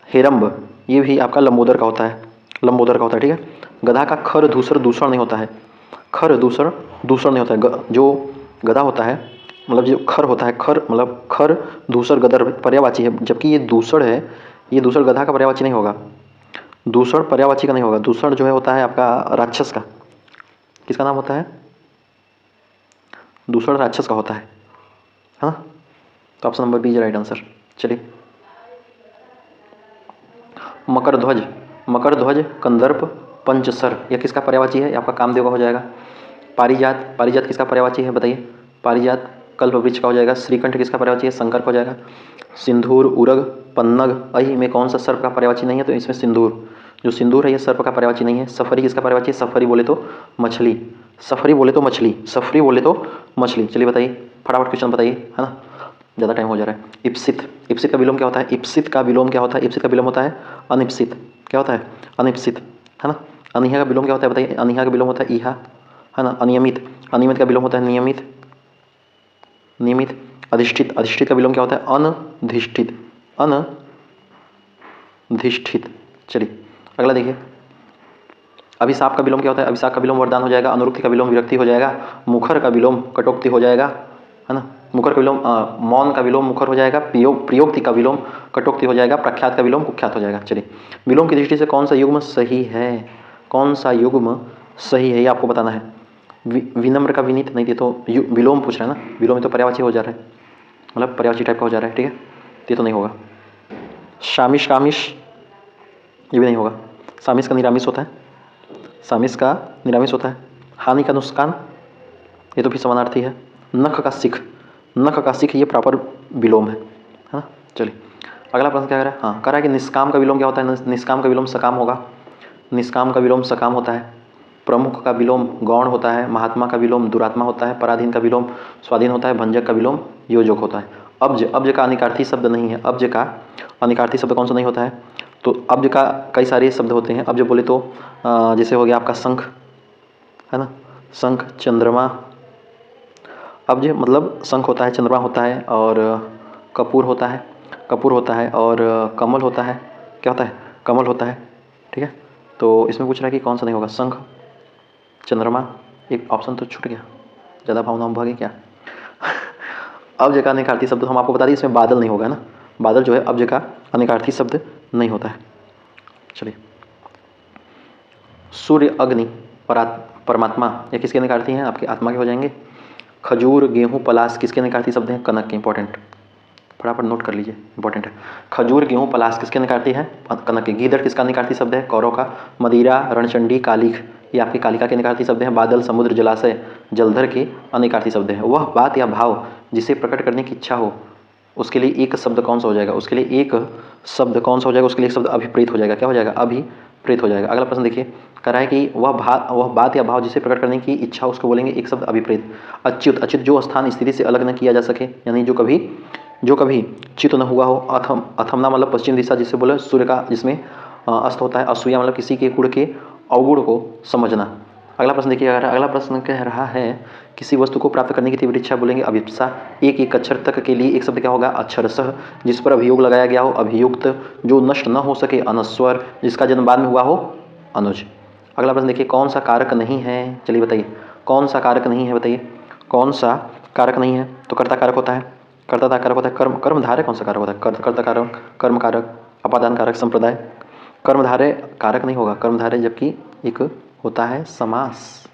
Speaker 1: हेरम्ब, ये भी आपका लंबोदर का होता है, लंबोदर का होता है। ठीक है। गधा का खर धूसर दूषण नहीं होता है, खर दूसर दूषण नहीं होता है। जो गधा होता है मतलब जो खर होता है, खर मतलब खर दूसर गदर पर्यायवाची है, जबकि ये दूसर है, ये दूसर गधा का पर्यायवाची नहीं होगा, दूषण पर्यायवाची का नहीं होगा। दूषण जो है होता है आपका राक्षस का, किसका नाम होता है? दूषण राक्षस का होता है, हाँ। तो option number B is right answer. चलिए मकर ध्वज, मकर ध्वज कंदर्प पंचसर, यह किसका पर्यायवाची है? आपका कामदेव का हो जाएगा। पारिजात, पारिजात किसका पर्यायवाची है बताइए? पारिजात कल्पवृक्ष का हो जाएगा। श्रीकंठ किसका पर्यायवाची है? शंकर का हो जाएगा। सिंदूर, उरग, पन्नग, अहि में कौन सा सर्प का पर्यायवाची नहीं है? तो इसमें सिंदूर जो सिंदूर है ये सर्प का पर्यायवाची नहीं है। सफरी किसका पर्यायवाची है? सफरी बोले तो मछली, सफरी बोले तो मछली, सफरी बोले तो मछली। चलिए बताइए, फटाफट क्वेश्चन बताइए, है ना, ज़्यादा टाइम हो जा रहा है। इप्सित, इप्सित का विलोम क्या होता है? इप्सित का विलोम क्या होता है? इप्सित का विलोम होता है अनिप्सित। क्या होता है? अनिप्सित, है ना। अनिहा का विलोम क्या होता है बताइए? अनिहा का विलोम होता है ईहा, है ना। अनियमित, अनियमित का विलोम होता है नियमित, नियमित। अधिष्ठित, अधिष्ठित का विलोम क्या होता है? अनधिष्ठित, अनधिष्ठित। चलिए अगला देखिए, अभिशाप का विलोम क्या होता है? अभिशाप का विलोम वरदान हो जाएगा। अनुरुक्ति का विलोम विरक्ति हो जाएगा। मुखर का विलोम कटोक्ति हो जाएगा, है ना। मुखर का विलोम मौन का विलोम मुखर हो जाएगा। प्रियोक्ति का विलोम कटोक्ति हो जाएगा। प्रख्यात का विलोम कुख्यात हो जाएगा। चलिए, विलोम की दृष्टि से कौन सा युग्म सही है? कौन सा युग्म सही है ये आपको बताना है। विनम्र का विनीत नहीं, ये तो विलोम पूछ रहा है ना। विलोम तो पर्यायवाची हो जा रहा है, मतलब पर्यायवाची टाइप का हो जा रहा है, ठीक है, ये तो नहीं होगा। शामिश कामिश ये भी नहीं होगा। सामिस का निरामिस होता है, सामिस का निरामिस होता है। हानि का नुकसान ये तो भी समानार्थी है। नख का सिख, नख का सिख ये प्रॉपर विलोम है ना। चलिए अगला प्रश्न क्या कह रहा है? हाँ, कह रहा है कि निष्काम का विलोम क्या होता है? निष्काम का विलोम सकाम होगा। निष्काम का विलोम सकाम होता है। प्रमुख का विलोम गौण होता है। महात्मा का विलोम दुरात्मा होता है। पराधीन का विलोम स्वाधीन होता है। भंजक का विलोम योजक होता है। अब्ज, अब्ज का अनिकार्थी शब्द नहीं है। अब्ज का अनिकार्थी शब्द कौन सा नहीं होता है? तो अब्ज का कई सारे शब्द होते हैं। अब्ज बोले तो जैसे हो गया आपका शंख, है ना, शंख, चंद्रमा। अब्ज मतलब शंख होता है, चंद्रमा होता है, और कपूर होता है, कपूर होता है, और कमल होता है। क्या होता है? कमल होता है, ठीक है। तो इसमें पूछ रहा है कि कौन सा नहीं होगा? शंख, चंद्रमा, एक ऑप्शन तो छूट गया, ज़्यादा भावना भागे क्या। अब्ज का अनिकार्थी शब्द हम आपको बता दें, इसमें बादल नहीं होगा ना। बादल जो है अब्ज का अनिकार्थी शब्द नहीं होता है। चलिए, सूर्य, अग्नि, परमात्मा ये किसके निकार्थी हैं? आपके आत्मा के हो जाएंगे। खजूर, गेहूं, पलाश किसके निकार्थी शब्द हैं? कनक के। इंपॉर्टेंट, फटाफट नोट कर लीजिए, इंपॉर्टेंट है। खजूर, गेहूं, पलाश किसके निकार्थी है? कनक के। गीदड़ किसका निकार्थी शब्द है? कौरव का। मदिरा, रणचंडी, कालिख ये आपकी कालिका के निकार्थी शब्द हैं। बादल, समुद्र, जलाशय, जलधर के अनिकार्थी शब्द हैं। वह बात या भाव जिसे प्रकट करने की इच्छा हो उसके लिए एक शब्द कौन सा हो जाएगा? उसके लिए एक शब्द कौन सा हो जाएगा? उसके लिए एक शब्द अभिप्रेत हो जाएगा। क्या हो जाएगा? अभिप्रेत हो जाएगा। अगला प्रश्न देखिए, कह रहा है कि वह बात या भाव जिसे प्रकट करने की इच्छा उसको बोलेंगे एक शब्द अभिप्रेत। अच्युत, अच्युत जो स्थान स्थिति से अलग न किया जा सके, यानी जो कभी च्युत न हुआ हो। अथम, अथमना मतलब पश्चिम दिशा जिसे बोले सूर्य का, जिसमें अस्त होता है। असूया मतलब किसी के गुण के अवगुण को समझना। अगला प्रश्न देखिए, अगला प्रश्न कह रहा है किसी वस्तु को प्राप्त करने की तीव्र इच्छा बोलेंगे अभिप्सा। एक अक्षर तक के लिए एक शब्द क्या होगा? अक्षरशः। जिस पर अभियोग लगाया गया हो अभियुक्त। जो नष्ट न हो सके अनस्वर। जिसका जन्म बाद में हुआ हो अनुज। अगला प्रश्न देखिए, कौन सा कारक नहीं है? चलिए बताइए, कौन सा कारक नहीं है? बताइए कौन सा कारक नहीं है? तो कर्ता कारक होता है, कर्ता कारक होता है। कर्मधारय कौन सा कारक होता है? कर्ता कारक, कर्म कारक, अपादान कारक, संप्रदाय। कर्मधारय कारक नहीं होगा, कर्मधारय जबकि एक होता है समास,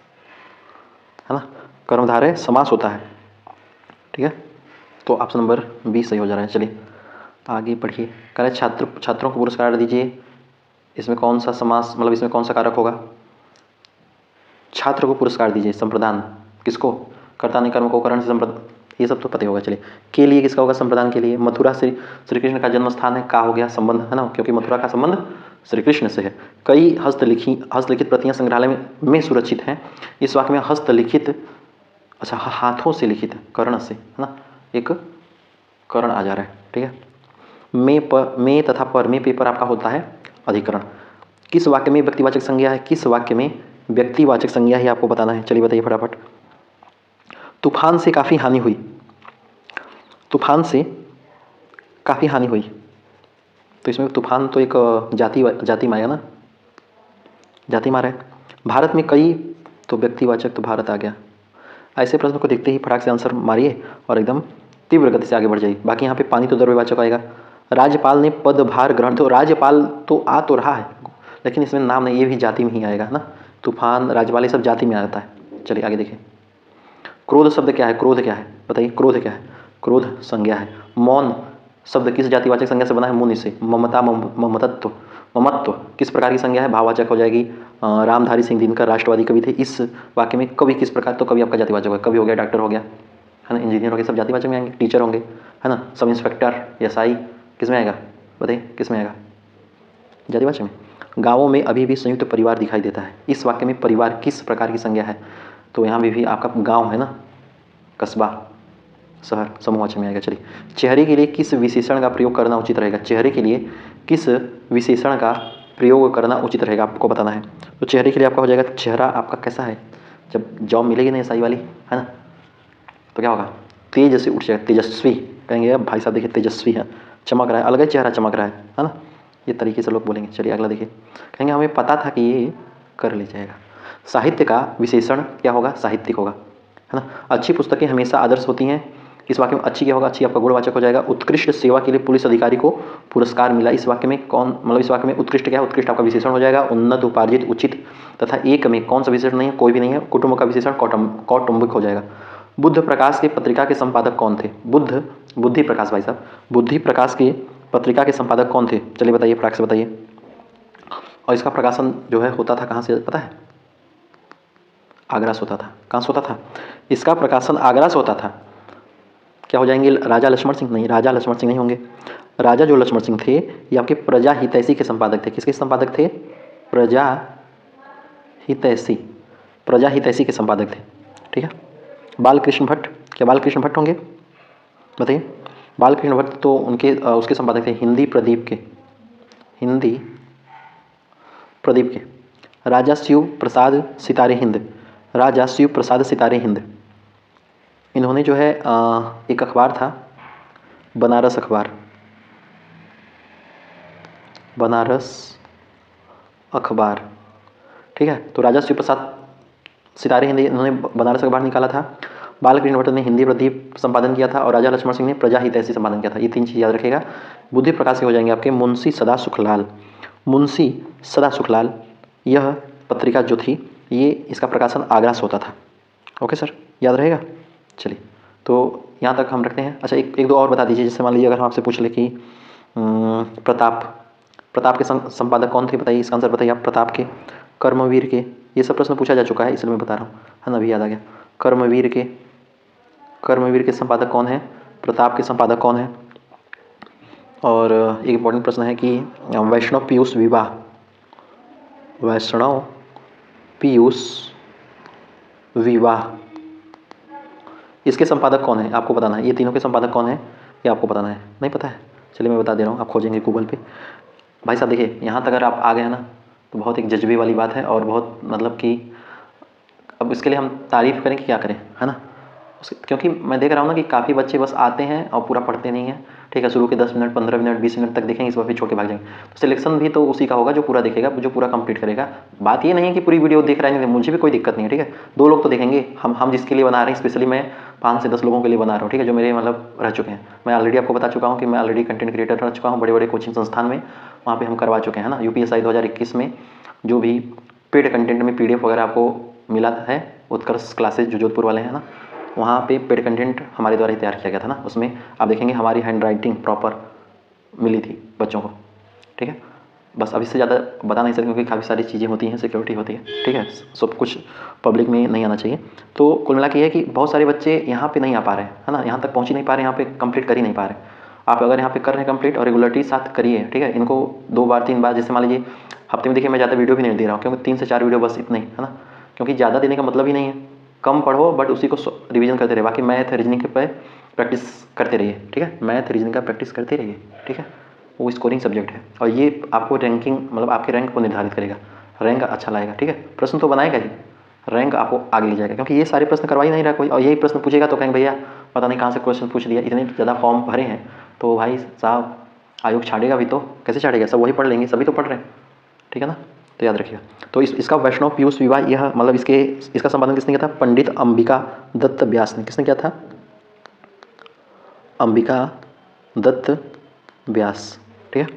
Speaker 1: है ना। कर्मधारय समास होता है, ठीक है। तो ऑप्शन नंबर 20 सही हो जा रहा है। चलिए आगे बढ़िए। कह रहे छात्रों को पुरस्कार दीजिए। इसमें कौन सा समास, मतलब इसमें कौन सा कारक होगा? छात्र को पुरस्कार दीजिए, संप्रदान किसको? कर्ता ने कर्म को करण से संप्रदान, ये सब तो पता ही होगा। चलिए, के लिए किसका होगा? संप्रदान के लिए। मथुरा श्री कृष्ण का जन्म स्थान है, का हो गया संबंध, है ना, क्योंकि मथुरा का संबंध श्री कृष्ण से है। कई हस्तलिखित प्रतियां संग्रहालय में सुरक्षित हैं। इस वाक्य में हस्तलिखित, अच्छा हाथों से लिखित, कर्ण से, है ना, एक कर्ण आ जा रहा है, ठीक है। में तथा पर में पेपर आपका होता है अधिकरण। किस वाक्य में व्यक्तिवाचक संज्ञा है? किस वाक्य में व्यक्तिवाचक संज्ञा है आपको बताना है। चलिए बताइए फटाफट। तूफान से काफ़ी हानि हुई, तूफान से काफ़ी हानि हुई, तो इसमें तूफान तो एक जाति माया ना, जाति मारा है। भारत में कई, तो व्यक्तिवाचक तो भारत आ गया। ऐसे प्रश्न को देखते ही फटाक से आंसर मारिए और एकदम तीव्र गति से आगे बढ़ जाइए। बाकी यहाँ पे पानी तो द्रव्यवाचक आएगा। राज्यपाल ने पदभार ग्रहण, तो राज्यपाल तो आ तो रहा है लेकिन इसमें नाम नहीं, ये भी जाति में ही आएगा ना। तूफान, राज्यपाल ये सब जाति में आता है। चलिए आगे देखिए। क्रोध शब्द क्या है? क्रोध क्या है बताइए? क्रोध क्या है? क्रोध संज्ञा है। मौन शब्द किस जातिवाचक संज्ञा से बना है? मुनि से। ममता, ममतत्व, ममत्व किस प्रकार की संज्ञा है? भाववाचक हो जाएगी। रामधारी सिंह दिनकर राष्ट्रवादी कवि थे। इस वाक्य में कवि किस प्रकार, तो कवि आपका जातिवाचक होगा। कवि हो गया, डॉक्टर हो गया, है ना, इंजीनियर हो गया, सब जातिवाचक में आएंगे। टीचर होंगे, है ना, सब इंस्पेक्टर, एसआई किस में आएगा? बताइए किस में आएगा? जातिवाचक में, गाँवों में अभी भी संयुक्त परिवार दिखाई देता है। इस वाक्य में परिवार किस प्रकार की संज्ञा है? तो यहाँ भी आपका गाँव है ना, कस्बा, शहर, समूहवाचक में आएगा। चलिए, चेहरे के लिए किस विशेषण का प्रयोग करना उचित रहेगा? चेहरे के लिए किस विशेषण का प्रयोग करना उचित रहेगा, आपको बताना है। तो चेहरे के लिए आपका हो जाएगा, चेहरा आपका कैसा है? जब जॉब मिलेगी ना एसआई वाली, है ना, तो क्या होगा? तेज से उठ जाएगा, तेजस्वी कहेंगे। अब भाई साहब देखिए तेजस्वी है, चमक रहा है, अलग ही चेहरा चमक रहा है ना, ये तरीके से लोग बोलेंगे। चलिए अगला देखिए, कहेंगे हमें पता था कि ये कर ले जाएगा। साहित्य का विशेषण क्या होगा? साहित्यिक होगा, है ना। अच्छी पुस्तकें हमेशा आदर्श होती हैं। इस वाक्य में अच्छी क्या होगा? अच्छी आपका गुणवाचक हो जाएगा। उत्कृष्ट सेवा के लिए पुलिस अधिकारी को पुरस्कार मिला। इस वाक्य में कौन, मतलब इस वाक्य में उत्कृष्ट क्या है? उत्कृष्ट आपका विशेषण हो जाएगा। उन्नत, उपार्जित, उचित तथा एक में कौन सा विशेषण नहीं है? कोई भी नहीं है। कुटुंब का विशेषण कौटुंबिक हो जाएगा। बुद्ध प्रकाश के पत्रिका के संपादक कौन थे? बुद्धि प्रकाश भाई साहब, बुद्धि प्रकाश की पत्रिका के संपादक कौन थे? चलिए बताइए, फटाक से बताइए। और इसका प्रकाशन जो है होता था कहाँ से पता है? आगरा से होता था। कहाँ से होता था? इसका प्रकाशन आगरा से होता था। क्या हो जाएंगे? राजा लक्ष्मण सिंह? नहीं, राजा लक्ष्मण सिंह नहीं होंगे। राजा जो लक्ष्मण सिंह थे ये आपके प्रजा हितैषी के संपादक थे। किसके संपादक थे? प्रजा हितैषी, प्रजा हितैषी के संपादक थे, ठीक है। बालकृष्ण भट्ट, क्या बालकृष्ण भट्ट होंगे? बताइए। बालकृष्ण भट्ट तो उनके उसके संपादक थे, हिंदी प्रदीप के, हिंदी प्रदीप के। राजा शिव प्रसाद सितारे हिंद, राजा शिव प्रसाद सितारे हिंद, इन्होंने जो है एक अखबार था, बनारस अखबार, बनारस अखबार, ठीक है। तो राजा शिव प्रसाद सितारे हिंद इन्होंने बनारस अखबार निकाला था। बालकृष्ण भट्ट ने हिंदी प्रदीप संपादन किया था और राजा लक्ष्मण सिंह ने प्रजा हितैषी संपादन किया था। ये तीन चीज़ याद रखिएगा। बुद्धि प्रकाश के हो जाएंगे आपके मुंशी सदा सुखलाल, मुंशी सदा सुखलाल, यह पत्रिका जो थी ये इसका प्रकाशन आगरा से होता था। ओके सर, याद रहेगा। चलिए तो यहाँ तक हम रखते हैं। अच्छा एक दो और बता दीजिए, जैसे मान लीजिए अगर हम आपसे पूछ ले कि प्रताप के संपादक कौन थे? बताइए, इसका आंसर बताइए आप। प्रताप के, कर्मवीर के, ये सब प्रश्न पूछा जा चुका है इसलिए मैं बता रहा हूँ, है ना, अभी याद आ गया। कर्मवीर के संपादक कौन है? प्रताप के संपादक कौन है? और एक इम्पॉर्टेंट प्रश्न है कि वैष्णव पीयूष विवाह, वैष्णव पीयूष विवाह, इसके संपादक कौन है? आपको बताना है। ये तीनों के संपादक कौन है ये आपको बताना है। नहीं पता है? चलिए मैं बता दे रहा हूँ, आप खोजेंगे गूगल पे। भाई साहब देखिए, यहाँ तक अगर आप आ गए ना तो बहुत एक जज्बे वाली बात है और बहुत मतलब कि अब इसके लिए हम तारीफ़ करें कि क्या करें, है ना। क्योंकि मैं देख रहा हूँ ना कि काफ़ी बच्चे बस आते हैं और पूरा पढ़ते नहीं हैं, ठीक है। शुरू के 10 मिनट, 15 मिनट, 20 मिनट तक देखेंगे, इस बार फिर छोड़ के भाग जाएंगे। तो सिलेक्शन भी तो उसी का होगा जो पूरा देखेगा, जो पूरा कंप्लीट करेगा। बात ये नहीं है कि पूरी वीडियो देख रहा है, नहीं, मुझे भी कोई दिक्कत नहीं है, ठीक है। 2 लोग तो देखेंगे, हम जिसके लिए बना रहे हैं, स्पेशली मैं 5 से 10 लोगों के लिए बना रहा हूँ, ठीक है, जो मेरे मतलब रह चुके हैं। मैं ऑलरेडी आपको बता चुका हूँ कि मैं ऑलरेडी कंटेंट क्रिएटर रह चुका हूँ बड़े बड़े कोचिंग संस्थान में, वहाँ पर हम करवा चुके हैं ना। UPSI 2021 में जो भी पेड कंटेंट में PDF वगैरह आपको मिला है, उत्कर्ष क्लासेज जो जोधपुर वाले हैं ना, वहाँ पे पेड कंटेंट हमारे द्वारा ही तैयार किया गया था ना। उसमें आप देखेंगे हमारी हैंड राइटिंग प्रॉपर मिली थी बच्चों को, ठीक है। बस अब इससे ज़्यादा बता नहीं सकते क्योंकि काफ़ी सारी चीज़ें होती हैं, सिक्योरिटी होती है, ठीक है, सब कुछ पब्लिक में नहीं आना चाहिए। तो कुल मिला के ये है कि बहुत सारे बच्चे यहाँ पे नहीं आ पा रहे हैं, है ना, यहाँ तक पहुँच ही नहीं पा रहे, यहाँ पे कंप्लीट कर ही नहीं पा रहे। आप अगर यहाँ पे कर रहे हैं कंप्लीट और रेगुलरिटी साथ करिए, ठीक है। इनको 2 बार 3 बार, जैसे मान लीजिए हफ्ते में देखिए मैं ज़्यादा वीडियो भी नहीं दे रहा हूँ, क्योंकि 3 से 4 वीडियो बस इतने ही, है ना। क्योंकि ज़्यादा देने का मतलब ही नहीं है, कम पढ़ो बट उसी को रिवीजन करते रहिए। बाकी मैथ रीजनिंग पे प्रैक्टिस करते रहिए, ठीक है, मैथ रीजनिंग का प्रैक्टिस करते रहिए, ठीक है। वो स्कोरिंग सब्जेक्ट है और ये आपको रैंकिंग, मतलब आपके रैंक को निर्धारित करेगा, रैंक अच्छा लाएगा, ठीक है। प्रश्न तो बनाएगा ही, रैंक आपको आगे ले जाएगा, क्योंकि ये सारे प्रश्न करवा ही नहीं रहा कोई, और यही प्रश्न पूछेगा तो कहेंगे भैया पता नहीं कहाँ से क्वेश्चन पूछ लिया, इतने ज़्यादा फॉर्म भरे हैं तो भाई साहब आयोग छाड़ेगा भी तो कैसे छाड़ेगा, सब वही पढ़ लेंगे, सभी तो पढ़ रहे हैं, ठीक है ना। तो याद रखिएगा। तो इसका वैष्णव पीयूष विवाह, यह मतलब इसका संपादन किसने किया था? पंडित अंबिका दत्त व्यास ने। किसने किया था? अंबिका दत्त व्यास, ठीक है।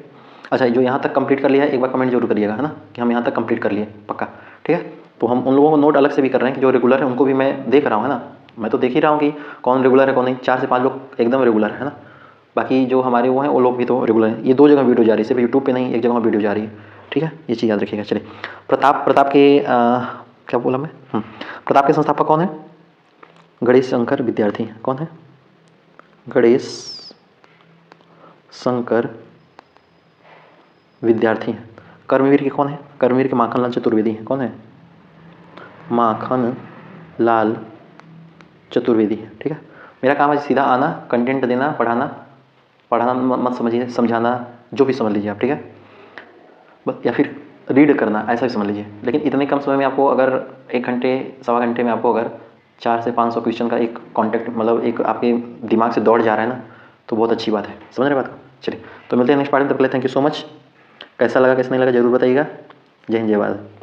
Speaker 1: अच्छा जो यहाँ तक कंप्लीट कर लिया है एक बार कमेंट जरूर करिएगा, है ना, कि हम यहाँ तक कंप्लीट कर लिए पक्का, ठीक है। तो हम उन लोगों को नोट अलग से भी कर रहे हैं कि जो रेगुलर है उनको भी मैं देख रहा हूँ, है ना। मैं तो देख ही रहा हूँ कि कौन रेगुलर है कौन नहीं। 4 से 5 लोग एकदम रेगुलर है ना, बाकी जो हमारे वो हैं वो लोग भी तो रेगुलर हैं। ये 2 जगह वीडियो जा रही है, सिर्फ यूट्यूब पे नहीं, एक जगह वीडियो जा रही है, ठीक है। ये चीज़ याद रखिएगा। चलिए प्रताप के क्या बोला मैं, प्रताप के संस्थापक कौन है? गणेश शंकर विद्यार्थी। कौन है? गणेश शंकर विद्यार्थी हैं। कर्मवीर के कौन है? कर्मवीर के माखन लाल चतुर्वेदी हैं। कौन है? माखन लाल चतुर्वेदी है। ठीक है, मेरा काम है सीधा आना, कंटेंट देना, पढ़ाना, पढ़ाना मत समझिए, समझाना, जो भी समझ लीजिए आप। ठीक है, बस, या फिर रीड करना, ऐसा भी समझ लीजिए। लेकिन इतने कम समय में आपको अगर 1 घंटे सवा घंटे में आपको अगर 400 से 500 क्वेश्चन का एक कॉन्टेक्ट मतलब एक आपके दिमाग से दौड़ जा रहा है ना, तो बहुत अच्छी बात है। समझ रहे बात को? चलिए, तो मिलते हैं नेक्स्ट पार्ट में। तब के लिए थैंक यू सो मच। कैसा लगा कैसा नहीं लगा जरूर बताइएगा। जय हिंद, जय भारत।